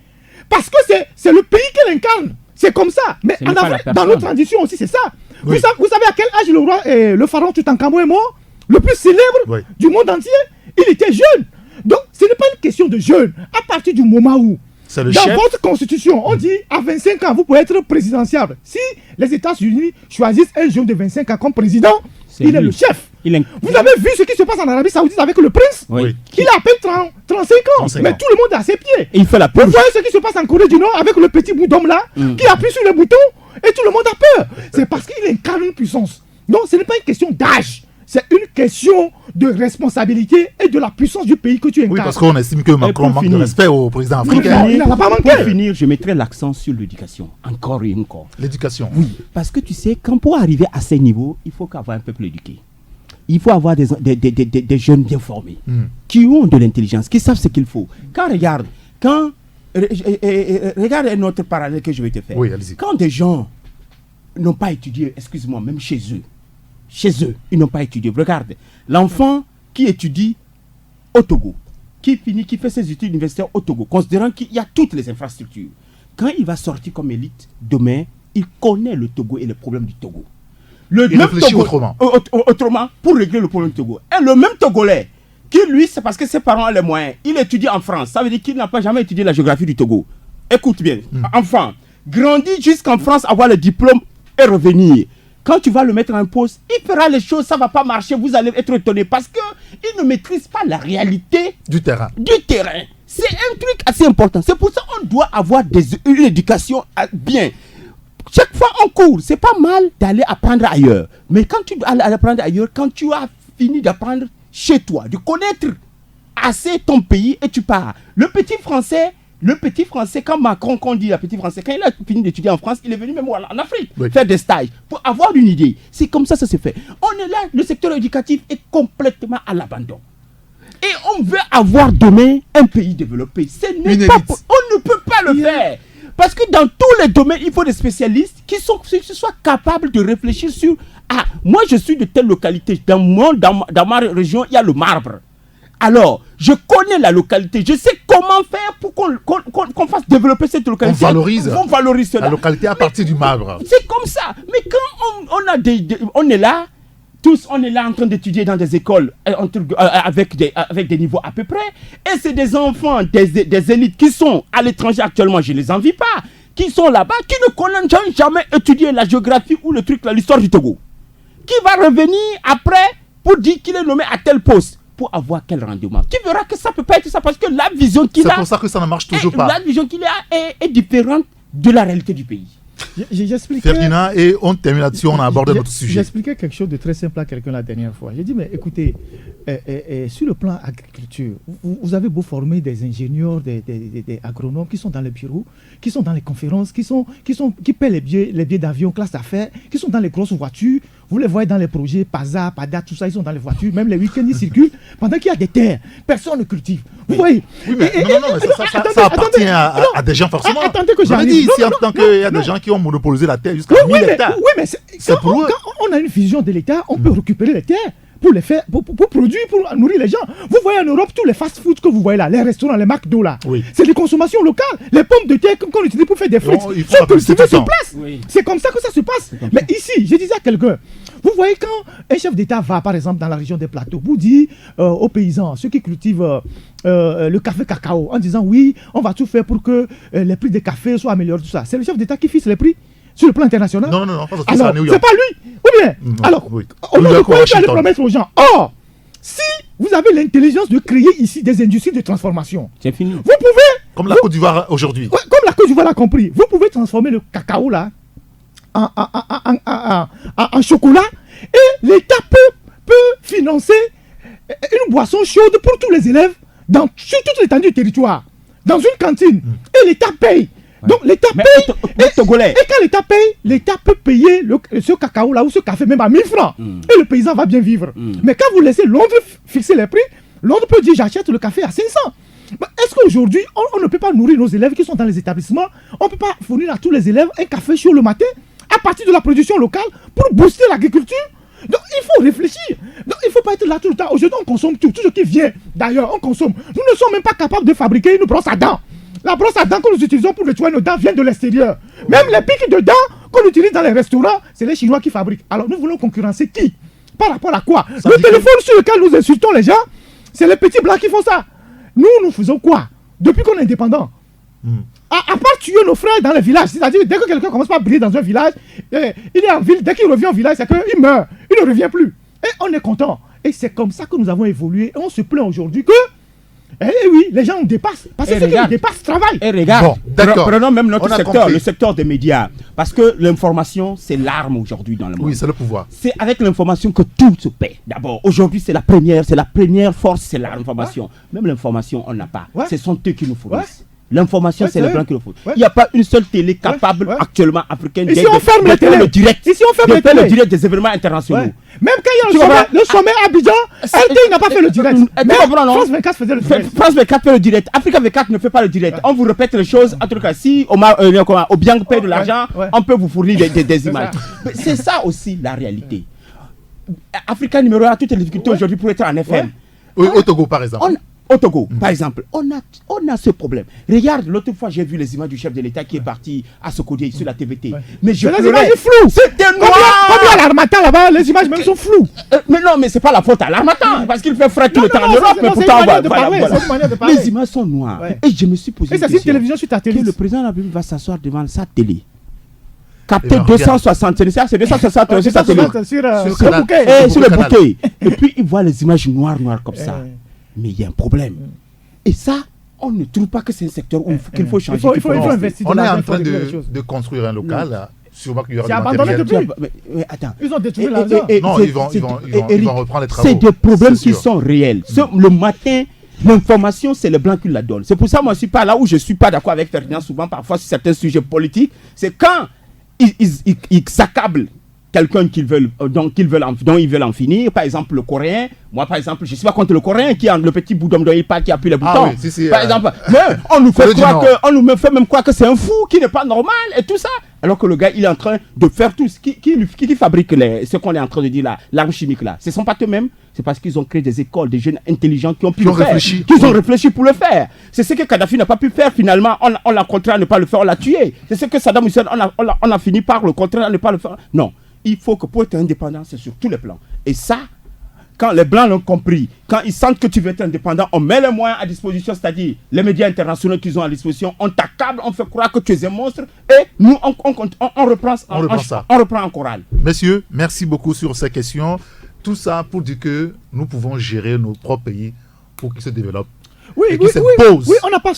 Parce que c'est le pays qu'elle incarne. C'est comme ça. Mais Ce en n'est pas Afrique, la dans personne. notre tradition aussi, c'est ça. Oui. Vous savez à quel âge le roi, le pharaon Toutankhamon est mort? Le plus célèbre Oui. du monde entier. Il était jeune. Donc, ce n'est pas une question de jeune. À partir du moment où, C'est le dans chef. votre constitution, on dit à 25 ans, vous pouvez être présidentiable. Si les États-Unis choisissent un jeune de 25 ans comme président, C'est il est lui. le chef. Il est... Vous avez vu ce qui se passe en Arabie Saoudite avec le prince? Oui. Il a à peine 35 ans. 35 mais ans. tout le monde est à ses pieds. Et il fait la Vous purge. voyez ce qui se passe en Corée du Nord avec le petit bout d'homme là qui appuie sur le bouton et tout le monde a peur. C'est parce qu'il incarne une puissance. Non, ce n'est pas une question d'âge. C'est une question de responsabilité et de la puissance du pays que tu incarnes. Oui, parce qu'on estime que Macron pour manque de finir. respect au président Non, africain. il n'en a pas manqué. Pour finir, je mettrai l'accent sur l'éducation. Encore et encore. L'éducation. Oui, parce que tu sais, quand pour arriver à ces niveaux, il faut avoir un peuple éduqué. Il faut avoir des jeunes bien formés, qui ont de l'intelligence, qui savent ce qu'il faut. Regarde un autre parallèle que je vais te faire. Oui, allez-y. Quand des gens n'ont pas étudié, excuse-moi, même chez eux, ils n'ont pas étudié. Regarde, l'enfant qui étudie au Togo, qui fait ses études universitaires au Togo, considérant qu'il y a toutes les infrastructures, quand il va sortir comme élite demain, il connaît le Togo et les problèmes du Togo. Il réfléchit autrement. Autrement, pour régler le problème du Togo. Et le même Togolais, qui lui, c'est parce que ses parents ont les moyens, il étudie en France. Ça veut dire qu'il n'a pas jamais étudié la géographie du Togo. Écoute bien, enfant, grandit jusqu'en France, avoir le diplôme et revenir. Quand tu vas le mettre en poste, il fera les choses, ça ne va pas marcher, vous allez être étonné parce qu'il ne maîtrise pas la réalité Du terrain. C'est un truc assez important. C'est pour ça qu'on doit avoir une éducation bien. Chaque fois on court, c'est pas mal d'aller apprendre ailleurs. Mais quand tu dois aller apprendre ailleurs, quand tu as fini d'apprendre chez toi, de connaître assez ton pays et tu pars. Le petit français, quand Macron, quand on dit le petit français, quand il a fini d'étudier en France, il est venu même en Afrique faire des stages pour avoir une idée. C'est comme ça se fait. On est là, le secteur éducatif est complètement à l'abandon. Et on veut avoir demain un pays développé. On ne peut pas le faire. Parce que dans tous les domaines, il faut des spécialistes qui soient capables de réfléchir sur moi je suis de telle localité, dans ma région, il y a le marbre. Alors, je connais la localité, je sais comment faire pour qu'on fasse développer cette localité. On valorise cela. La localité à partir du marbre. C'est comme ça. Mais quand on est là, Tous, on est là en train d'étudier dans des écoles avec des niveaux à peu près. Et c'est des enfants, des élites qui sont à l'étranger actuellement, je ne les envie pas, qui sont là-bas, qui ne connaissent jamais étudier la géographie ou l'histoire du Togo. Qui va revenir après pour dire qu'il est nommé à tel poste pour avoir quel rendement. Tu verras que ça ne peut pas être ça parce que la vision qu'il a... C'est pour ça que ça ne marche toujours pas. La vision qu'il a est différente de la réalité du pays. Ferdinand, et on termine là-dessus, on a abordé notre sujet. J'expliquais quelque chose de très simple à quelqu'un la dernière fois. J'ai dit, mais écoutez, sur le plan agriculture, vous avez beau former des ingénieurs, des agronomes qui sont dans les bureaux, qui sont dans les conférences, qui paient les billets d'avion, classe d'affaires, qui sont dans les grosses voitures. Vous les voyez dans les projets, PASA, PADA, tout ça, ils sont dans les voitures, même les week-ends, ils circulent, pendant qu'il y a des terres, personne ne cultive. Vous voyez? Oui, mais ça appartient à des gens forcément. Attendez que j'arrive. Dit ici, en tant qu'il y a des gens qui ont monopolisé la terre jusqu'à 1000 hectares. Oui, mais quand on a une vision de l'État, on peut récupérer les terres pour les faire, pour produire, pour nourrir les gens. Vous voyez en Europe, tous les fast-food que vous voyez là, les restaurants, les McDo là, c'est des consommations locales. Les pommes de terre qu'on utilise pour faire des frites sont cultivées sur place. C'est comme ça que ça se passe. Mais ici, je disais à quelqu'un, vous voyez quand un chef d'État va par exemple dans la région des plateaux, vous dit aux paysans, ceux qui cultivent le café cacao, en disant oui, on va tout faire pour que les prix des cafés soient améliorés, tout ça. C'est le chef d'État qui fixe les prix sur le plan international. Non, parce que alors, c'est pas lui. Ou bien, alors, on ne peut pas le promettre aux gens. Or, si vous avez l'intelligence de créer ici des industries de transformation, c'est fini. Vous pouvez... Comme la Côte d'Ivoire aujourd'hui. Ouais, comme la Côte d'Ivoire l'a compris. Vous pouvez transformer le cacao là en chocolat et l'État peut financer une boisson chaude pour tous les élèves sur toute l'étendue du territoire, dans une cantine. Et l'État paye. Donc l'État paye. Et quand l'État paye, l'État peut payer ce cacao là ou ce café même à 1000 francs. Et le paysan va bien vivre. Mais quand vous laissez Londres fixer les prix, Londres peut dire j'achète le café à 500. Est-ce qu'aujourd'hui, on ne peut pas nourrir nos élèves qui sont dans les établissements? On ne peut pas fournir à tous les élèves un café chaud le matin à partir de la production locale pour booster l'agriculture? Donc il faut réfléchir. Donc il ne faut pas être là tout le temps. Aujourd'hui, on consomme tout ce qui vient d'ailleurs, on consomme. Nous ne sommes même pas capables de fabriquer une brosse à dents. La brosse à dents que nous utilisons pour nettoyer nos dents vient de l'extérieur. Même les pics de dents qu'on utilise dans les restaurants, c'est les Chinois qui fabriquent. Alors nous voulons concurrencer qui? Par rapport à quoi? Le téléphone sur lequel nous insultons les gens, c'est les petits blancs qui font ça. Nous faisons quoi? Depuis qu'on est indépendant, à part tuer nos frères dans les villages, c'est-à-dire dès que quelqu'un commence à briller dans un village, il est en ville, dès qu'il revient au village, c'est qu'il meurt, il ne revient plus. Et on est content. Et c'est comme ça que nous avons évolué. Et on se plaint aujourd'hui que, oui, les gens nous dépassent. Parce que c'est qu'ils nous dépassent travail. Et regarde, prenons même notre secteur, le secteur des médias. Parce que l'information, c'est l'arme aujourd'hui dans le monde. Oui, c'est le pouvoir. C'est avec l'information que tout se paie. D'abord, aujourd'hui, c'est la première force, c'est l'information. Même l'information, on n'a pas. Ce sont eux qui nous fournissent. L'information, c'est le blanc qui le faut. Il n'y a pas une seule télé capable actuellement africaine de faire le direct. Ici, on ferme le direct des événements internationaux. Même quand il y a le sommet à Abidjan, RTI n'a pas fait le direct. France 24 faisait le direct. France 24 fait le direct. Africa 24 ne fait pas le direct. On vous répète les choses. En tout cas, si Obiang paie de l'argent, on peut vous fournir des images. C'est ça aussi la réalité. Africa numéro 1 a toutes les difficultés aujourd'hui pour être en FM. Au Togo, par exemple. Au Togo, par exemple, on a ce problème. Regarde, l'autre fois, j'ai vu les images du chef de l'État qui est parti à Sokodé sur la TVT. Mais les images sont floues. C'était noir. Comme il y a l'Armatan là-bas, les images même sont floues. Mais non, mais c'est pas la faute à l'Armatan, parce qu'il fait frais tout le temps en Europe. Mais pourtant, les images sont noires. Et je me suis posé une question. Et c'est une télévision sur ta télé. Le président de la République va s'asseoir devant sa télé. Capter 260, c'est 260 sur sa télé. Sur le bouquet. Et puis, il voit les images noires comme ça. Mais il y a un problème. Et ça, on ne trouve pas que c'est un secteur qu'il faut changer. Il faut investir. On est en train de construire un local. Sûrement qu'il y aura c'est abandonné depuis. Mais attends. Ils ont détruit l'argent. Non, ils vont reprendre les travaux. C'est des problèmes qui sont réels. Le matin, l'information, c'est le blanc qui la donne. C'est pour ça que moi, je ne suis pas là où je ne suis pas d'accord avec Ferdinand souvent, parfois sur certains sujets politiques. C'est quand ils s'accablent quelqu'un dont ils veulent en finir, par exemple le Coréen. Moi, par exemple, je ne suis pas contre le Coréen qui a le petit bout d'homme dont il parle, qui appuie les boutons. Par exemple, mais on nous fait fait même croire que c'est un fou qui n'est pas normal et tout ça. Alors que le gars, il est en train de faire tout ce qui fabrique ce qu'on est en train de dire là, l'arme chimique là. Ce ne sont pas eux-mêmes, c'est parce qu'ils ont créé des écoles, des jeunes intelligents qui ont pu le faire, qui ont réfléchi pour le faire. C'est ce que Kadhafi n'a pas pu faire finalement. On l'a contraint à ne pas le faire, on l'a tué. C'est ce que Saddam Hussein, on a fini par le contraire à ne pas le faire. Non. Il faut que pour être indépendant, c'est sur tous les plans. Et ça, quand les Blancs l'ont compris, quand ils sentent que tu veux être indépendant, on met les moyens à disposition, c'est-à-dire les médias internationaux qu'ils ont à disposition, on t'accable, on fait croire que tu es un monstre, et nous, on reprend ça. On reprend en chorale. Messieurs, merci beaucoup sur ces questions. Tout ça pour dire que nous pouvons gérer nos propres pays pour qu'ils se développent. Oui, on n'a pas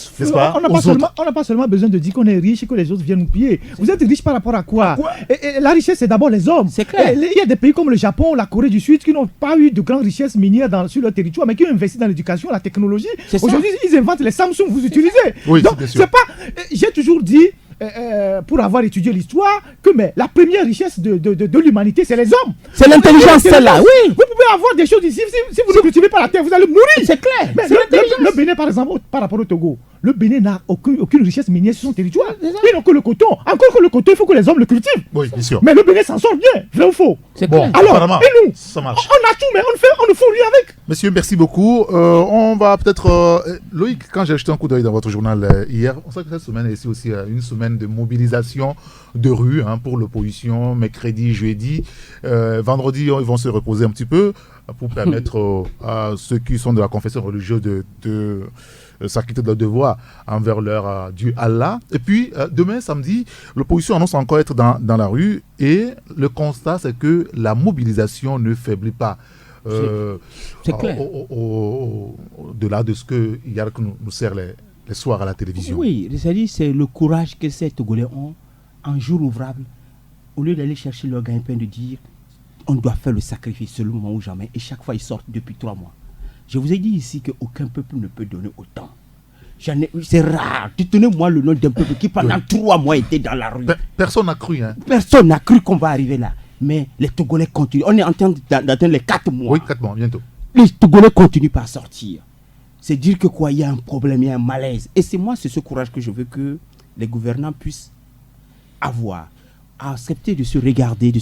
seulement besoin de dire qu'on est riche et que les autres viennent nous piller. Vous êtes riche par rapport à quoi? Et la richesse, c'est d'abord les hommes. C'est clair. Il y a des pays comme le Japon, la Corée du Sud qui n'ont pas eu de grandes richesses minières sur leur territoire, mais qui ont investi dans l'éducation, la technologie. Aujourd'hui, ils inventent les Samsung, vous utilisez. Oui, donc, c'est pas. J'ai toujours dit. Pour avoir étudié l'histoire, que la première richesse de l'humanité, c'est les hommes. C'est l'intelligence, celle-là, oui. Vous pouvez avoir des choses ici, si vous ne cultivez pas la terre, vous allez mourir. C'est clair. Mais le Bénin, par exemple, par rapport au Togo, le Bénin n'a aucune richesse minière sur son territoire. Ils n'ont que le coton. Encore que le coton, il faut que les hommes le cultivent. Oui, bien sûr. Mais le Bénin s'en sort bien, vrai ou faux? C'est bon. Alors, et nous, ça marche. on a tout, mais on ne fout rien avec. Monsieur, merci beaucoup. On va peut-être... Loïc, quand j'ai jeté un coup d'œil dans votre journal hier, on sait que cette semaine est ici aussi une semaine de mobilisation de rue pour l'opposition, mercredi, jeudi. Vendredi, ils vont se reposer un petit peu pour permettre à ceux qui sont de la confession religieuse de s'acquitter de leur devoir envers leur Dieu Allah. Et puis, demain, samedi, l'opposition annonce encore être dans la rue et le constat, c'est que la mobilisation ne faiblit pas. C'est clair. Au-delà de ce que Yark nous sert les soirs à la télévision. Oui, c'est-à-dire c'est le courage que ces Togolais ont un jour ouvrable. Au lieu d'aller chercher leur gagne-pain, de dire on doit faire le sacrifice, c'est le moment ou jamais. Et chaque fois, ils sortent depuis 3 mois. Je vous ai dit ici qu'aucun peuple ne peut donner autant. C'est rare. Tenez-moi le nom d'un peuple qui pendant 3 mois était dans la rue. Personne n'a cru. Personne n'a cru qu'on va arriver là. Mais les Togolais continuent. On est en train d'atteindre les 4 mois. Oui, 4 mois, bientôt. Les Togolais continuent par sortir. C'est dire que quoi, il y a un problème, il y a un malaise. Et c'est ce courage que je veux que les gouvernants puissent avoir. À accepter de se regarder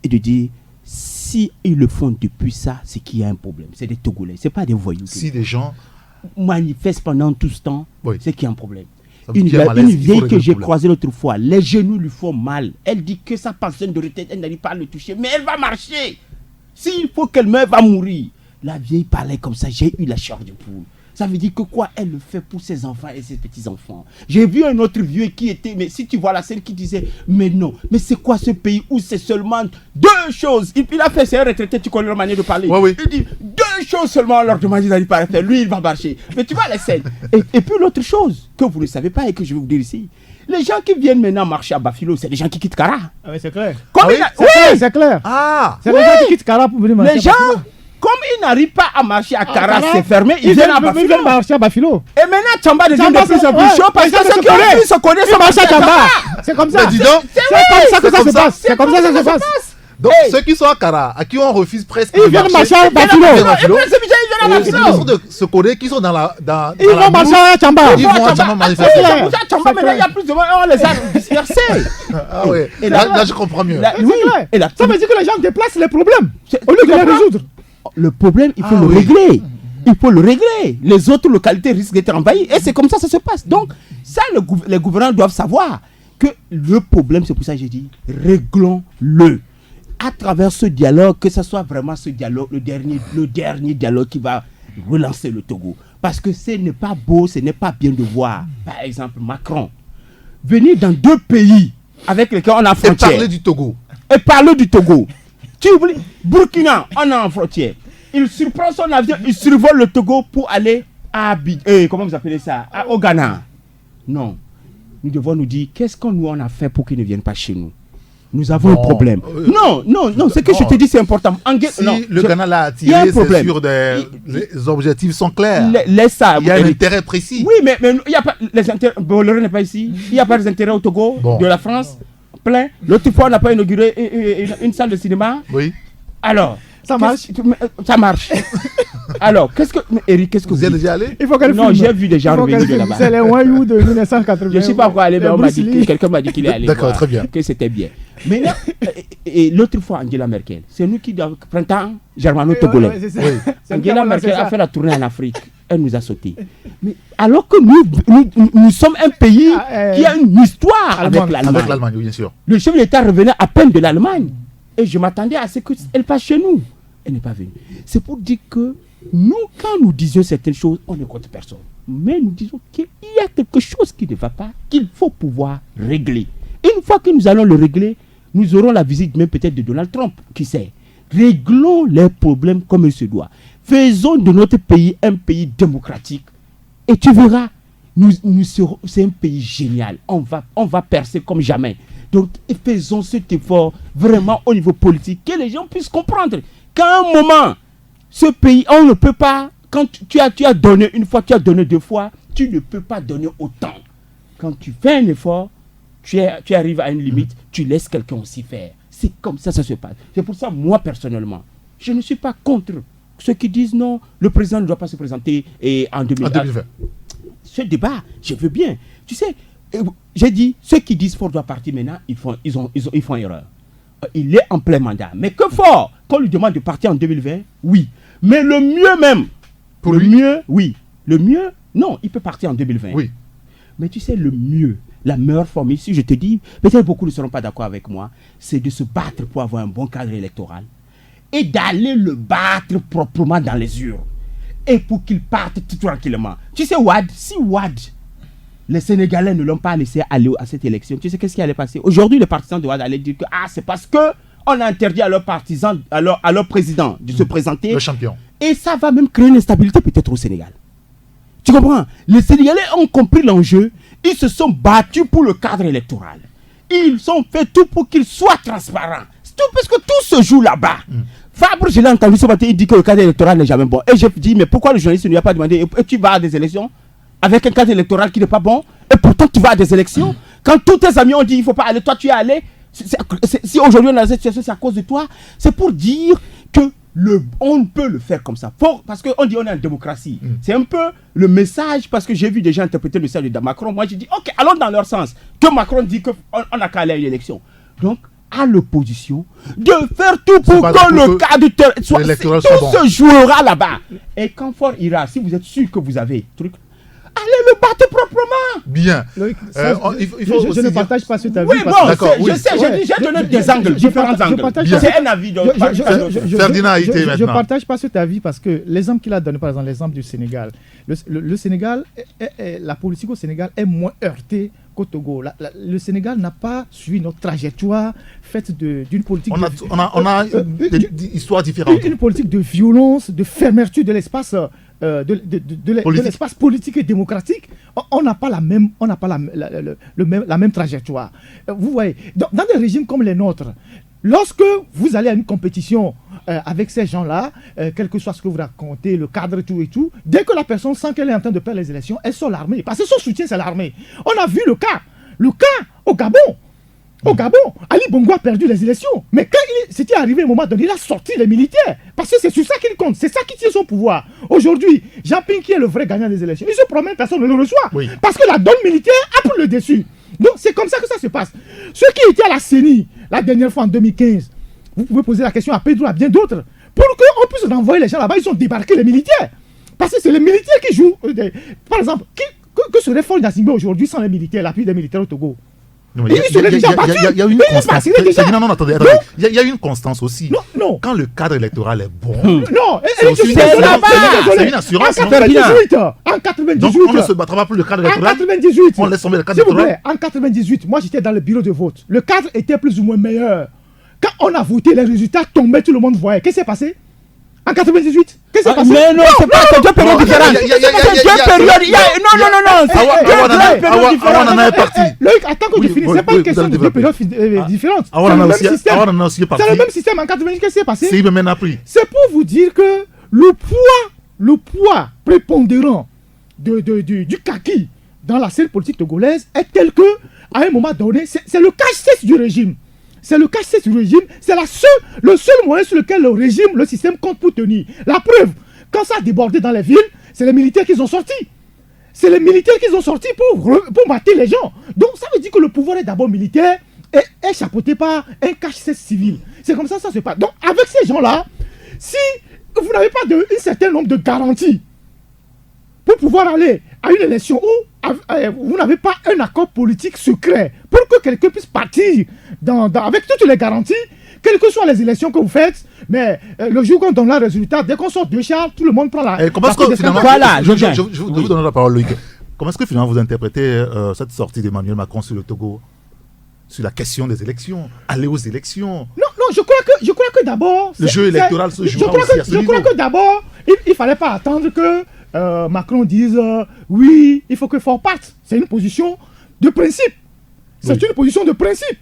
et de dire, si ils le font depuis ça, c'est qu'il y a un problème. C'est des Togolais, c'est pas des voyous. Si des gens manifestent pendant tout ce temps, c'est qu'il y a un problème. Une malaise, vieille que j'ai croisée l'autre fois, les genoux lui font mal. Elle dit que sa pension de retraite, elle n'arrive pas à le toucher, mais elle va marcher. S'il faut qu'elle meure, elle va mourir. La vieille parlait comme ça, j'ai eu la chair de poule. Ça veut dire que quoi, elle le fait pour ses enfants et ses petits-enfants. J'ai vu un autre vieux qui était, mais si tu vois la scène, qui disait, mais non, mais c'est quoi ce pays où c'est seulement 2 choses. Il a fait, c'est un retraité, tu connais leur manière de parler. Oui. Il dit, 2 choses seulement, on leur demande, ils n'arrivent pas à le faire. Lui, il va marcher. Mais tu vois les scènes. Et puis l'autre chose que vous ne savez pas et que je vais vous dire ici, les gens qui viennent maintenant marcher à Bafilo, c'est des gens qui quittent Kara. Ah oui, c'est clair. C'est clair. C'est les gens qui quittent Kara pour venir marcher. Les gens, comme ils n'arrivent pas à marcher à Kara, c'est fermé, ils viennent à Bafilo. Ils viennent marcher à Bafilo. Et maintenant, Tchamba devient de plus en plus chaud parce que ceux qui ont pu se connaissent sont marchés à Tchamba. C'est comme ça. Dis donc, c'est comme ça que ça se passe. C'est comme ça que ça se passe. Donc, ceux qui sont à Kara, à qui on refuse presque ils viennent marcher à Bafilo. Ceux de se connaître qui sont dans la ils vont marcher à Tchamba. Ils vont à Tchamba manifester. C'est comme ça, Tchamba, maintenant, il y a plus de monde, on les a dispersés. Ah ouais, et là, je comprends mieux. Oui, ça veut dire que les gens déplacent les problèmes au lieu de les résoudre. Le problème, il faut le régler. Il faut le régler. Les autres localités risquent d'être envahies. Et c'est comme ça que ça se passe. Donc, ça, les gouvernants doivent savoir que le problème, c'est pour ça que j'ai dit, réglons-le. À travers ce dialogue, que ce soit vraiment ce dialogue, le dernier dialogue qui va relancer le Togo. Parce que ce n'est pas beau, ce n'est pas bien de voir, par exemple, Macron venir dans 2 pays avec lesquels on a frontière. Et parler du Togo. Tu oublies, Burkina, on est en frontière. Il surprend son avion, il survole le Togo pour aller à comment vous appelez ça, au Ghana. Non. Nous devons nous dire, qu'est-ce qu'on nous en a fait pour qu'ils ne viennent pas chez nous? Nous avons un problème. Non, ce que je te dis, c'est important. Le Ghana l'a attiré, c'est sûr, les objectifs sont clairs. Laisse ça. Il y a un intérêt précis. Oui, mais il n'y a pas les intérêts. Bolloré n'est pas ici. Il n'y a pas les intérêts au Togo, de la France, plein. L'autre fois, on n'a pas inauguré une salle de cinéma. Oui. Alors, ça marche. Ça marche. Alors, Eric, qu'est-ce que vous êtes déjà allé? Il faut qu'elle Non, j'ai vu des gens revenir de là-bas. C'est les Wayou de 1980. Je ne sais pas pourquoi aller, mais quelqu'un m'a dit qu'il est allé. D'accord, très bien. Que c'était bien. Mais là, et l'autre fois, Angela Merkel, c'est nous qui, printemps germano-togolais. Angela Merkel a fait la tournée en Afrique. Elle nous a sauté. Mais alors que nous sommes un pays qui a une histoire avec l'Allemagne. Avec l'Allemagne, bien sûr. Le chef d'État revenait à peine de l'Allemagne. Et je m'attendais à ce qu'elle passe chez nous. elle n'est pas venue. C'est pour dire que nous, quand nous disions certaines choses, on ne compte personne. Mais nous disons qu'il y a quelque chose qui ne va pas, qu'il faut pouvoir régler. Une fois que nous allons le régler, nous aurons la visite même peut-être de Donald Trump, qui sait. Réglons les problèmes comme il se doit. Faisons de notre pays un pays démocratique. Et tu verras, c'est un pays génial. On va percer comme jamais. Donc, faisons cet effort vraiment au niveau politique, que les gens puissent comprendre qu'à un moment, ce pays, on ne peut pas, quand tu as donné une fois, tu as donné deux fois, tu ne peux pas donner autant. Quand tu fais un effort, tu arrives à une limite, tu laisses quelqu'un aussi faire. C'est comme ça se passe. C'est pour ça, moi, personnellement, je ne suis pas contre ceux qui disent non, le président ne doit pas se présenter en 2020. Ce débat, je veux bien. Tu sais, j'ai dit, ceux qui disent Ford doit partir maintenant, ils font erreur. Il est en plein mandat. Mais que Ford, qu'on lui demande de partir en 2020, oui. Mais le mieux même, pour le mieux, oui. Le mieux, non, il peut partir en 2020. Oui. Mais tu sais, le mieux, la meilleure forme ici, je te dis, peut-être beaucoup ne seront pas d'accord avec moi, c'est de se battre pour avoir un bon cadre électoral et d'aller le battre proprement dans les urnes et pour qu'il parte tout tranquillement. Tu sais, si Wade, les Sénégalais ne l'ont pas laissé aller à cette élection, tu sais qu'est-ce qui allait passer? Aujourd'hui, les partisans de Wade allaient dire que c'est parce que on a interdit à leurs partisans, à leur président de se présenter. Le champion. Et ça va même créer une instabilité peut-être au Sénégal. Tu comprends? Les Sénégalais ont compris l'enjeu. Ils se sont battus pour le cadre électoral. Ils ont fait tout pour qu'il soit transparent. C'est tout parce que tout se joue là-bas. Fabre, je l'ai entendu ce matin, il dit que le cadre électoral n'est jamais bon. Et je dis, mais pourquoi le journaliste ne lui a pas demandé? Et tu vas à des élections avec un cadre électoral qui n'est pas bon? Et pourtant, tu vas à des élections. Quand tous tes amis ont dit, il ne faut pas aller, toi, tu es allé. Si aujourd'hui on a cette situation, c'est à cause de toi. C'est pour dire que on peut le faire comme ça. Parce qu'on dit on est en démocratie. C'est un peu le message, parce que j'ai vu des gens interpréter le message de Macron. Moi, j'ai dit, ok, allons dans leur sens. Que Macron dit qu'on n'a qu'à aller à une élection. Donc, à l'opposition, de faire tout pour que le cadre tout se jouera là-bas. Et quand Ford ira, si vous êtes sûr que vous avez truc, allez le battre proprement. Bien. Je ne partage pas cet avis. Oui, bon, je sais, j'ai donné des angles, différents angles. C'est un avis. Ferdinand a été maintenant. Je ne partage pas cet avis parce que l'exemple qu'il a donné, par exemple, l'exemple du Sénégal. Le Sénégal, la politique au Sénégal est moins heurtée qu'au Togo. Le Sénégal n'a pas suivi notre trajectoire faite d'une politique. On a des histoires différentes. Une politique de violence, de fermeture de l'espace. De l'espace politique et démocratique, on n'a pas la même trajectoire. Vous voyez, dans des régimes comme les nôtres, lorsque vous allez à une compétition avec ces gens-là, quel que soit ce que vous racontez, le cadre, tout et tout, dès que la personne sent qu'elle est en train de perdre les élections, elle sort l'armée. Parce que son soutien, c'est l'armée. On a vu le cas au Gabon. Au Gabon, Ali Bongo a perdu les élections. Mais quand c'était arrivé à un moment donné, il a sorti les militaires. Parce que c'est sur ça qu'il compte. C'est ça qui tient son pouvoir. Aujourd'hui, Jean Ping, qui est le vrai gagnant des élections, il se promène, personne ne le reçoit. Oui. Parce que la donne militaire a pris le dessus. Donc c'est comme ça que ça se passe. Ceux qui étaient à la CENI, la dernière fois en 2015, vous pouvez poser la question à Pedro, à bien d'autres, pour qu'on puisse renvoyer les gens là-bas, ils ont débarqué les militaires. Parce que c'est les militaires qui jouent. Par exemple, que serait Faure Gnassingbé aujourd'hui sans les militaires, l'appui des militaires au Togo? Il y a une constance. Non, attendez. Il y a une constance aussi. Non. Quand le cadre électoral est bon, non, c'est une assurance. En 98. Donc on ne se battra pas pour le cadre électoral. En 98. On laisse tomber le cadre électoral. En 98, moi j'étais dans le bureau de vote. Le cadre était plus ou moins meilleur. Quand on a voté, les résultats tombaient, tout le monde voyait. Qu'est-ce qui s'est passé? En 98, qu'est-ce qui s'est passé? Mais non, c'est pas deux périodes différentes. Non. On en est parti. Loïc, attends que tu finisses. C'est pas une question de deux périodes différentes. C'est le même système. En 98, qu'est-ce qui s'est passé? C'est pour vous dire que le poids prépondérant du kaki dans la scène politique togolaise est tel que, à un moment donné, c'est le cache-tête du régime. C'est le cache-tête du régime, c'est le seul moyen sur lequel le système compte pour tenir. La preuve, quand ça a débordé dans les villes, c'est les militaires qui ont sorti. C'est les militaires qui ont sorti pour mater les gens. Donc ça veut dire que le pouvoir est d'abord militaire et est chapeauté par un cache-tête civil. C'est comme ça que ça se passe. Donc avec ces gens-là, si vous n'avez pas un certain nombre de garanties pour pouvoir aller à une élection où vous n'avez pas un accord politique secret pour que quelqu'un puisse partir avec toutes les garanties, quelles que soient les élections que vous faites, mais le jour qu'on donne le résultat, dès qu'on sort de char, tout le monde prend la. Comment est-ce que finalement, voilà, je vous donne la parole, Loïc. Comment est-ce que finalement vous interprétez cette sortie d'Emmanuel Macron sur le Togo, sur la question des élections, aller aux élections? Non, je crois que d'abord. Le jeu électoral se joue aussi à ce niveau. Je crois que d'abord, il ne fallait pas attendre que Macron dise oui, il faut que Fort parte. C'est une position de principe. C'est une position de principe.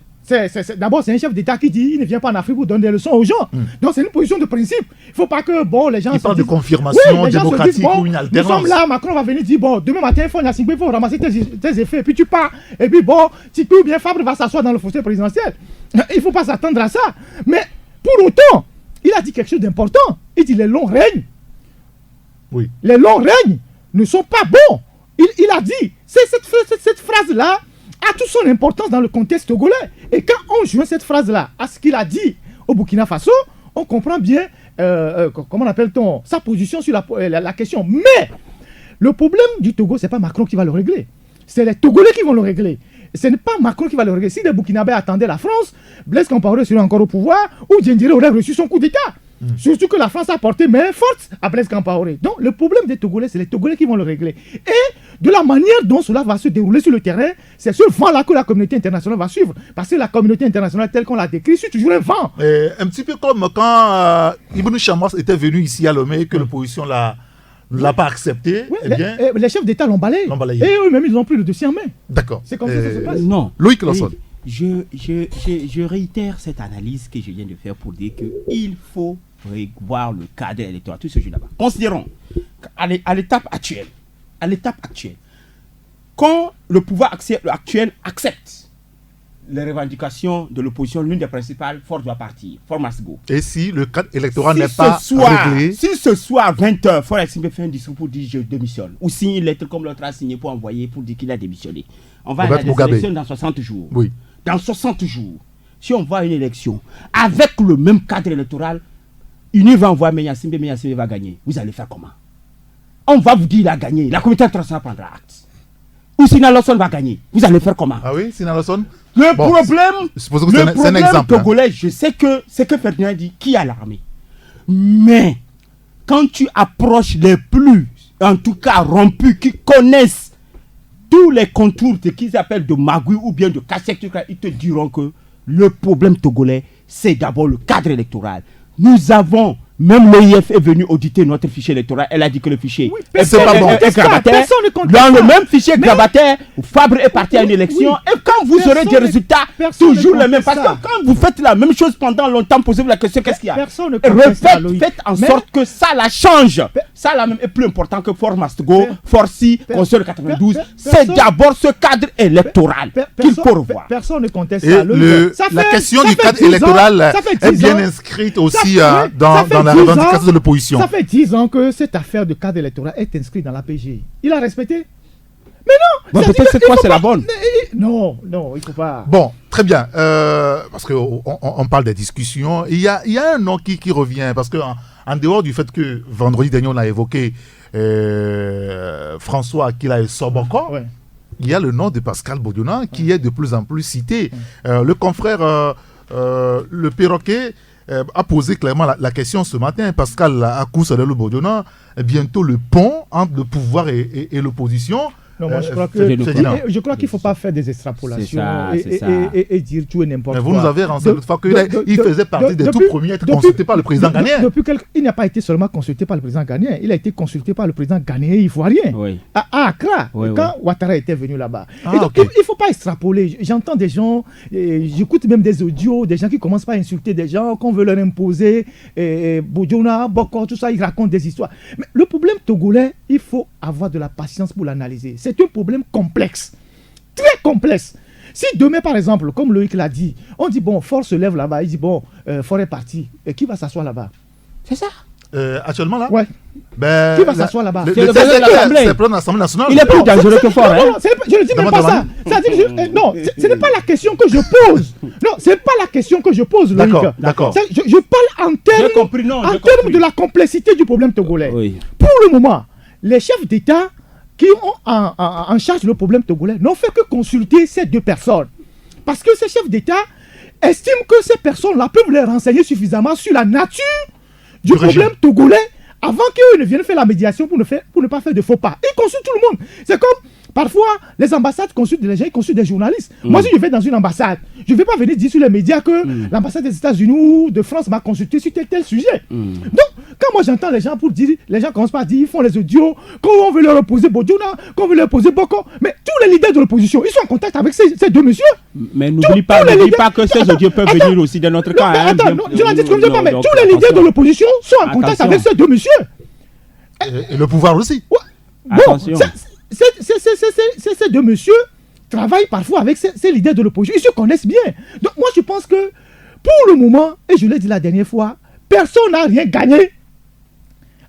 D'abord, c'est un chef d'État qui dit il ne vient pas en Afrique pour donner des leçons aux gens. Donc, c'est une position de principe. Il ne faut pas que les gens. Il parle de confirmation démocratique ou une alternance. Nous sommes là, Macron va venir dire demain matin, il faut ramasser tes effets. Et puis tu pars. Et puis Tipeee ou bien Fabre va s'asseoir dans le fauteuil présidentiel. Il ne faut pas s'attendre à ça. Mais pour autant, il a dit quelque chose d'important. Il dit les longs règnes. Oui. Les longs règnes ne sont pas bons. Il a dit. Cette phrase-là a toute son importance dans le contexte togolais. Et quand on joint cette phrase-là à ce qu'il a dit au Burkina Faso, on comprend bien, comment appelle-t-on, sa position sur la question. Mais le problème du Togo, ce n'est pas Macron qui va le régler. C'est les Togolais qui vont le régler. Ce n'est pas Macron qui va le régler. Si les Burkinabés attendaient la France, Blaise Compaoré serait encore au pouvoir, ou Diendéré aurait reçu son coup d'État. Surtout que la France a porté main forte à Blaise Compaoré. Donc le problème des Togolais, c'est les Togolais qui vont le régler. Et de la manière dont cela va se dérouler sur le terrain, c'est ce vent-là que la communauté internationale va suivre. Parce que la communauté internationale, telle qu'on l'a décrit, c'est toujours un vent. Un petit peu comme quand Ibn Chamas était venu ici à Lomé et que l'opposition ne l'a pas accepté. Oui, les chefs d'État l'ont balayé. Et eux-mêmes, ils ont pris le dossier en main. D'accord. C'est comme ça que ça se passe. Non. Loïc Lawson. Je réitère cette analyse que je viens de faire pour dire qu'il faut revoir le cadre électoral, tout ce jeu là-bas. Considérons qu'à l'étape actuelle, quand le pouvoir actuel accepte les revendications de l'opposition, l'une des principales forces doit partir, Fort must go. Et si le cadre électoral n'est pas réglé? Si ce soir, à 20h, Fort Eximbe fait un discours pour dire je démissionne, ou signe une lettre comme l'autre a signé pour envoyer pour dire qu'il a démissionné, on va aller à des élections dans 60 jours. Oui. Dans 60 jours, si on voit une élection avec le même cadre électoral, Uni va envoyer Meyasimbe va gagner. Vous allez faire comment? On va vous dire il a gagné. La communauté internationale prendra acte. Ou Sina Lawson va gagner. Vous allez faire comment? Ah oui, Sina Lawson? Le problème togolais, je sais que c'est que Ferdinand dit qui a l'armée. Mais quand tu approches les plus, en tout cas rompus, qui connaissent tous les contours de qu'ils appellent de magouille ou bien de cachette, ils te diront que le problème togolais, c'est d'abord le cadre électoral. Nous avons, même l'EIF est venu auditer notre fichier électoral. Elle a dit que le fichier est grabataire. Dans le même fichier grabataire, Fabre est parti à une élection. Et quand vous aurez des résultats toujours les mêmes, parce que quand vous faites la même chose pendant longtemps, posez-vous la question, qu'est-ce qu'il y a? Faites en sorte que ça la change. Ça là même est plus important que Fort must go, Fort Si, Conseil de 92. C'est d'abord ce cadre électoral qu'il faut revoir. Personne ne conteste ça. La question du cadre électoral est bien inscrite aussi dans la revendication de l'opposition. Ça fait 10 ans que cette affaire de cadre électoral est inscrite dans la PGI. Il a respecté? Mais non. Peut-être cette fois c'est la bonne. Non, il ne faut pas. Bon, très bien. Parce qu'on parle des discussions. Il y a un nom qui revient. Parce que en dehors du fait que vendredi dernier on a évoqué François Akila Soboko, il y a le nom de Pascal Bodiona qui est de plus en plus cité. Le confrère Le Perroquet a posé clairement la question ce matin. Pascal Akousalelo Bodiona, bientôt le pont entre le pouvoir et l'opposition. Non, moi, je crois qu'il ne faut pas faire des extrapolations et dire tout et n'importe quoi. Vous nous avez renseigné l'autre fois qu'il faisait partie des tout premiers à être consulté par le président ghanéen. Il n'a pas été seulement consulté par le président ghanéen, il a été consulté par le président ghanéen ivoirien à Accra, quand Ouattara était venu là-bas. Et donc, il ne faut pas extrapoler. J'entends des gens, j'écoute même des audios, des gens qui commencent par insulter des gens, qu'on veut leur imposer, Bodiona, Boko, tout ça, ils racontent des histoires. Mais le problème togolais, il faut avoir de la patience pour l'analyser. C'est un problème complexe, très complexe. Si demain, par exemple, comme Loïc l'a dit, on dit, bon, Fort se lève là-bas, il dit, bon, Fort est parti, et qui va s'asseoir là-bas? C'est ça. Actuellement, là? Ouais. Qui va s'asseoir là-bas? C'est le président de l'Assemblée nationale. Il est plus dangereux que Fort. Non, je ne dis même pas ça. Non, ce n'est pas la question que je pose. Non, ce n'est pas la question que je pose, Loïc. D'accord. Je parle en termes de la complexité du problème togolais. Oui. Pour le moment, les chefs d'État qui ont en charge le problème togolais n'ont fait que consulter ces deux personnes. Parce que ces chefs d'État estime que ces personnes-là peuvent les renseigner suffisamment sur la nature du problème togolais avant qu'eux ne viennent faire la médiation pour ne pas faire de faux pas. Ils consultent tout le monde. C'est comme parfois les ambassades consultent des gens, ils consultent des journalistes. Moi, si je vais dans une ambassade, je ne vais pas venir dire sur les médias que l'ambassade des États-Unis ou de France m'a consulté sur tel sujet. Donc, quand moi j'entends les gens commencent par dire, ils font les audios, quand on veut leur opposer Bodjouna, quand on veut leur opposer Boko, mais tous les leaders de l'opposition, ils sont en contact avec ces deux messieurs. Mais n'oublie pas que ces audios peuvent venir aussi de notre camp. Je ne dis pas, mais tous les leaders de l'opposition sont en contact avec ces deux messieurs. Et le pouvoir aussi. Bon, ces deux messieurs travaillent parfois avec ces leaders de l'opposition. Ils se connaissent bien. Donc moi je pense que pour le moment, et je l'ai dit la dernière fois, personne n'a rien gagné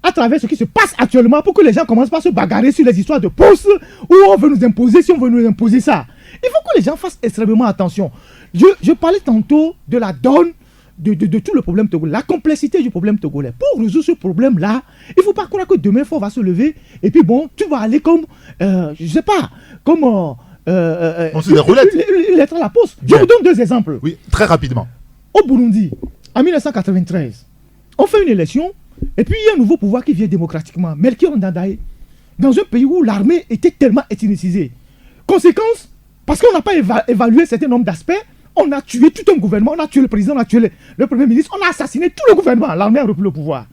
à travers ce qui se passe actuellement pour que les gens commencent pas à se bagarrer sur les histoires de postes où on veut nous imposer, si on veut nous imposer ça. Il faut que les gens fassent extrêmement attention. Je parlais tantôt de la donne de tout le problème togolais, la complexité du problème togolais. Pour résoudre ce problème-là, il ne faut pas croire que demain, il va se lever et puis bon, tu vas aller comme, je ne sais pas, comme... on se des roulettes. Lettre à la poste. Je vous donne deux exemples. Oui, très rapidement. Au Burundi, en 1993, on fait une élection et puis il y a un nouveau pouvoir qui vient démocratiquement. Melchior Ndadaye, dans un pays où l'armée était tellement ethnicisée. Conséquence, parce qu'on n'a pas évalué un certain nombre d'aspects, on a tué tout un gouvernement, on a tué le président, on a tué le premier ministre, on a assassiné tout le gouvernement, l'armée a repris le pouvoir.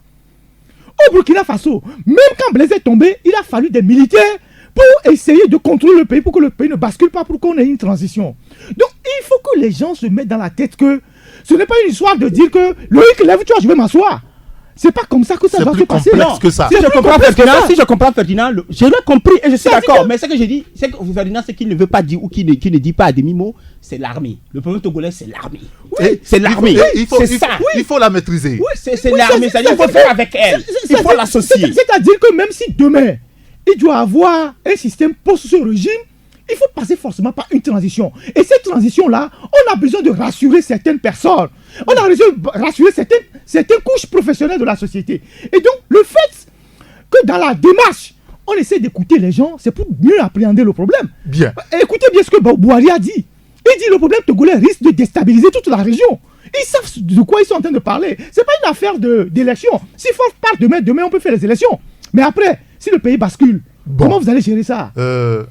Au Burkina Faso, même quand Blaise est tombé, il a fallu des militaires pour essayer de contrôler le pays, pour que le pays ne bascule pas, pour qu'on ait une transition. Donc il faut que les gens se mettent dans la tête que ce n'est pas une histoire de dire que Loïc, lève-toi, je vais m'asseoir. C'est pas comme ça que ça va se passer. C'est plus complexe que ça. Si je comprends Ferdinand, je l'ai compris et je suis d'accord. Mais ce que j'ai dit, c'est que Ferdinand, ce qu'il ne veut pas dire ou qu'il ne dit pas à demi-mot, c'est l'armée. Le problème togolais, c'est l'armée. Oui, c'est l'armée. C'est ça. Il faut la maîtriser. Oui, c'est l'armée. C'est-à-dire qu'il faut faire avec elle. Il faut l'associer. C'est-à-dire que même si demain, il doit avoir un système post ce régime, il faut passer forcément par une transition. Et cette transition-là, on a besoin de rassurer certaines personnes. On a besoin de rassurer certaines couches professionnelles de la société. Et donc, le fait que dans la démarche, on essaie d'écouter les gens, c'est pour mieux appréhender le problème. Bien. Écoutez bien ce que Bouhari a dit. Il dit que le problème togolais risque de déstabiliser toute la région. Ils savent de quoi ils sont en train de parler. Ce n'est pas une affaire d'élection. S'il faut parler demain, on peut faire les élections. Mais après, si le pays bascule, comment vous allez gérer ça?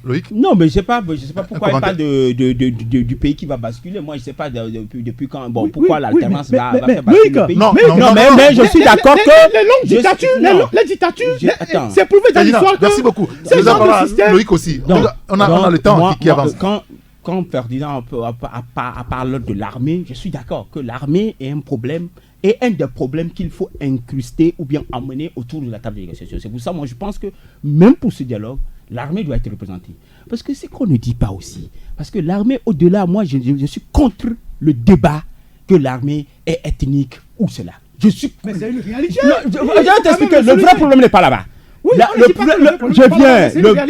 Loïc? Non, mais je sais pas pourquoi il parle du pays qui va basculer. Moi, je ne sais pas depuis quand. Bon, pourquoi l'alternance va faire basculer le pays. Non, mais je suis d'accord que les longues dictatures, les dictatures, c'est prouvé dans l'histoire que... Merci beaucoup. Loïc aussi. On a le temps qui avance. Quand Ferdinand parle de l'armée, je suis d'accord que l'armée est un problème. Et un des problèmes qu'il faut incruster ou bien emmener autour de la table de négociation. C'est pour ça, moi, je pense que même pour ce dialogue, l'armée doit être représentée. Parce que c'est qu'on ne dit pas aussi. Parce que l'armée, au-delà, moi, je suis contre le débat que l'armée est ethnique ou cela. Mais c'est une réalité. Je vais t'expliquer. Le vrai problème n'est pas là-bas. Oui,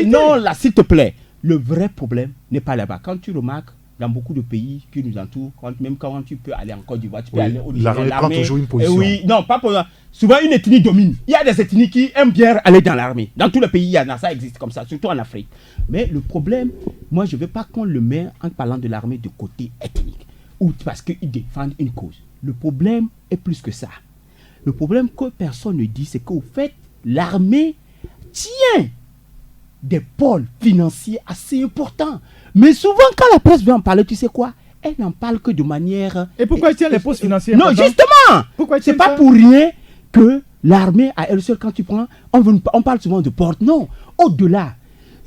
non, là, s'il te plaît. Le vrai problème n'est pas là-bas. Quand tu remarques, dans beaucoup de pays qui nous entourent, même quand tu peux aller en Côte d'Ivoire, tu peux aller au Niger. L'armée prend toujours une position. Non, pas pour ça. Souvent, une ethnie domine. Il y a des ethnies qui aiment bien aller dans l'armée. Dans tous les pays, il y en a, ça existe comme ça, surtout en Afrique. Mais le problème, moi, je ne veux pas qu'on le mette en parlant de l'armée de côté ethnique ou parce qu'ils défendent une cause. Le problème est plus que ça. Le problème que personne ne dit, c'est qu'au fait, l'armée tient des pôles financiers assez importants. Mais souvent, quand la presse vient en parler, tu sais quoi? Elle n'en parle que de manière... Et pourquoi elle tient les postes financiers? Non, justement! C'est pas pour rien que l'armée, à elle seule, quand tu prends, on parle souvent de porte. Non, au-delà,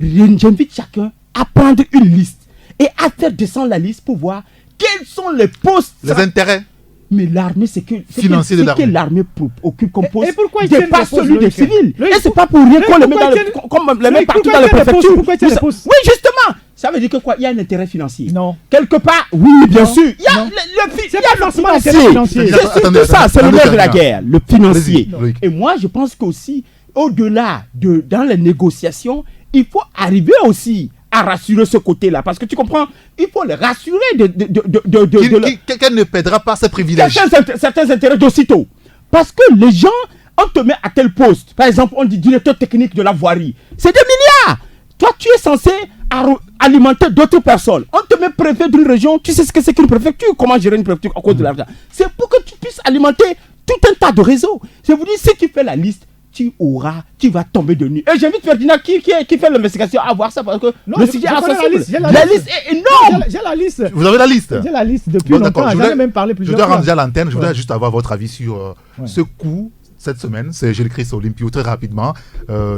j'invite chacun à prendre une liste et à faire descendre la liste pour voir quels sont les postes... Les intérêts. Mais l'armée, c'est que l'armée occupe comme poste dépasse celui des civils. Et c'est pas pour rien qu'on les met comme les met partout dans les préfectures. Oui, justement. Ça veut dire que quoi? Il y a un intérêt financier. Non. Quelque part, oui, bien sûr. Il y a le financier. C'est surtout ça, c'est le nerf de la guerre, le financier. Et moi, je pense qu'aussi, au-delà dans les négociations, il faut arriver aussi à rassurer ce côté-là. Parce que tu comprends, il faut les rassurer Quelqu'un ne perdra pas ses privilèges. Certains intérêts d'aussitôt. Parce que les gens, on te met à tel poste. Par exemple, on dit directeur technique de la voirie. C'est des milliards. Toi, tu es censé alimenter d'autres personnes. On te met préfet d'une région, tu sais ce que c'est qu'une préfecture, comment gérer une préfecture à cause de l'argent. C'est pour que tu puisses alimenter tout un tas de réseaux. Je vous dis, si tu fais la liste, tu vas tomber de nuit. Et j'invite Ferdinand qui fait l'investigation à voir ça parce que le sujet est sensible. La liste est énorme. J'ai la liste. Vous avez la liste? J'ai la liste depuis longtemps. J'en ai même parlé plusieurs fois. Je dois rendre déjà l'antenne. Je voudrais juste avoir votre avis sur ce coup cette semaine. C'est Gilles Christ Olympio, très rapidement,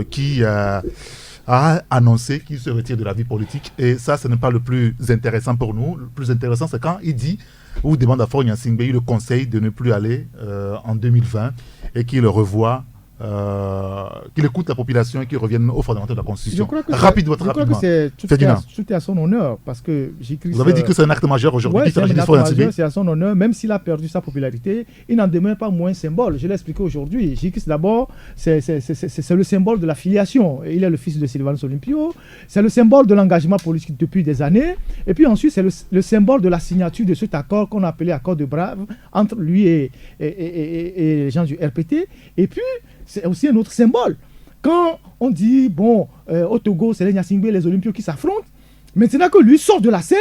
qui a annoncé qu'il se retire de la vie politique. Et ça, ce n'est pas le plus intéressant pour nous. Le plus intéressant, c'est quand il dit ou demande à Faure Gnassingbé le conseil de ne plus aller en 2020 et qu'il revoit. Qu'il écoute la population et qu'il revienne aux fondamentaux de la Constitution. Je crois que tout est à son honneur parce que vous avez dit que c'est un acte majeur aujourd'hui. Ouais, c'est à son honneur, même s'il a perdu sa popularité, il n'en demeure pas moins symbole. Je l'ai expliqué aujourd'hui. J.Christ d'abord, c'est le symbole de la filiation. Il est le fils de Sylvanus Olympio. C'est le symbole de l'engagement politique depuis des années. Et puis ensuite, c'est le symbole de la signature de cet accord qu'on appelait accord de Brave entre lui et les gens du RPT. Et puis c'est aussi un autre symbole. Quand on dit, au Togo, c'est les Gnassingbé et les Olympios qui s'affrontent, maintenant que lui sort de la scène,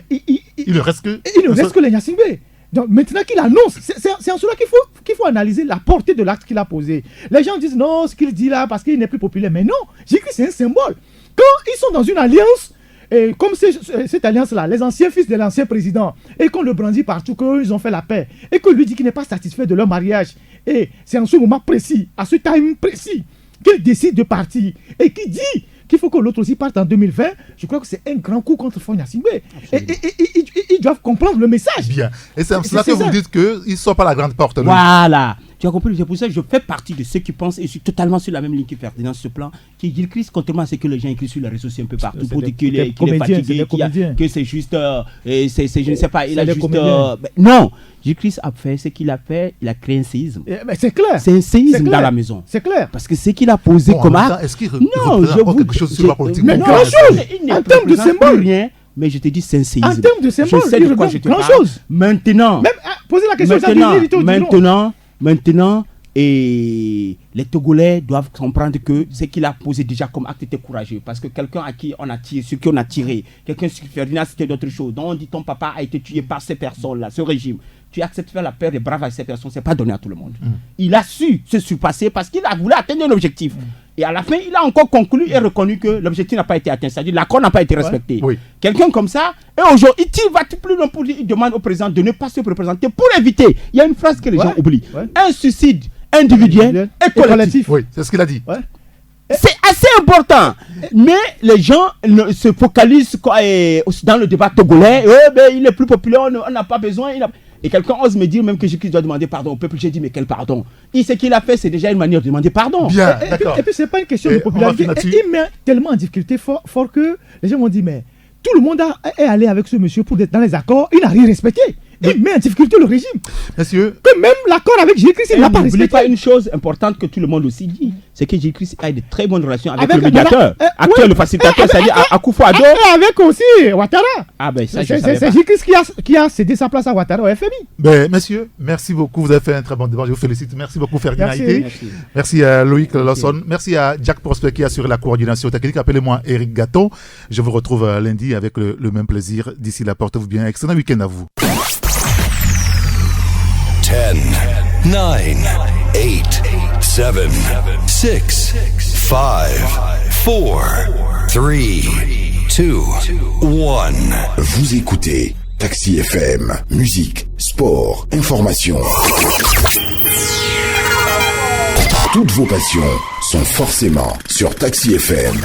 il ne reste que les Gnassingbé. Donc maintenant qu'il annonce, c'est en cela qu'il faut analyser la portée de l'acte qu'il a posé. Les gens disent non, ce qu'il dit là, parce qu'il n'est plus populaire. Mais non, j'ai dit que c'est un symbole. Quand ils sont dans une alliance, et comme cette alliance-là, les anciens fils de l'ancien président, et qu'on le brandit partout, qu'ils ont fait la paix, et qu'on lui dit qu'il n'est pas satisfait de leur mariage, et c'est en ce moment précis, à ce time précis, qu'il décide de partir, et qu'il dit qu'il faut que l'autre aussi parte en 2020, je crois que c'est un grand coup contre Faure Gnassingbé. Et ils doivent comprendre le message. Bien. Et c'est cela que vous dites qu'il ne sort pas la grande porte. Voilà. Tu as compris, c'est pour ça que je fais partie de ceux qui pensent, et je suis totalement sur la même ligne que Ferdinand sur ce plan, qui dit Christ, contrairement à ce que les gens écrivent sur les réseaux sociaux un peu partout, pour dire qu'il est fatigué, que c'est juste, je ne sais pas, il a juste... non, J-Christ a fait ce qu'il a fait, il a créé un séisme. Mais c'est clair. C'est un séisme dans la maison. C'est clair. Parce que ce qu'il a posé comme acte... Est-ce qu'il représente quelque chose sur la politique? Mais grand-chose. En termes de symbole. Rien. Mais je te dis, c'est un séisme. En termes de symbole, je sais de quoi je te parle. Grand-chose. Maintenant... Même poser la question, Maintenant, et les Togolais doivent comprendre que ce qu'il a posé déjà comme acte était courageux. Parce que quelqu'un à qui on a tiré, sur qui on a tiré, quelqu'un sur Ferdinand, c'était d'autres choses. Donc on dit ton papa a été tué par ces personnes-là, ce régime. Tu acceptes de faire la paix des braves avec ces personnes, c'est pas donné à tout le monde. Il a su se surpasser parce qu'il a voulu atteindre un objectif. Et à la fin, il a encore conclu et reconnu que l'objectif n'a pas été atteint, c'est-à-dire l'accord n'a pas été respecté. Oui. Quelqu'un comme ça, et aujourd'hui, il va plus loin pour dire, il demande au président de ne pas se représenter pour éviter. Il y a une phrase que les gens oublient. Un suicide individuel et collectif. Oui, c'est ce qu'il a dit. C'est assez important. Mais les gens se focalisent dans le débat togolais. Il est plus populaire, on n'a pas besoin. Et quelqu'un ose me dire même que J-Christ doit demander pardon au peuple. J'ai dit, mais quel pardon? Ce qu'il a fait, c'est déjà une manière de demander pardon. Bien, et puis, c'est pas une question de popularité. Il met tellement en difficulté fort que les gens m'ont dit, mais tout le monde est allé avec ce monsieur pour être dans les accords. Il n'a rien respecté. Il met en difficulté le régime. Monsieur. Que même l'accord avec J-Christ, il n'a pas respecté. N'oublie pas une chose importante que tout le monde aussi dit, c'est que J-Christ a de très bonnes relations avec le médiateur, actuel, le facilitateur, c'est-à-dire Akufo-Addo. Et avec aussi Ouattara. Ah ben ça, c'est J-Christ qui a cédé sa place à Ouattara au FMI. Ben, messieurs, merci beaucoup. Vous avez fait un très bon débat. Je vous félicite. Merci beaucoup, Ferdinand. Merci à Loïc Lawson. Merci à Jack Prosper qui a assuré la coordination technique. Appelez-moi Eric Gatton. Je vous retrouve lundi avec le même plaisir. D'ici là, portez-vous bien. Excellent week-end à vous. 10, 9, 8, 7, 6, 5, 4, 3, 2, 1. Vous écoutez Taxi FM, musique, sport, information. Toutes vos passions sont forcément sur Taxi FM.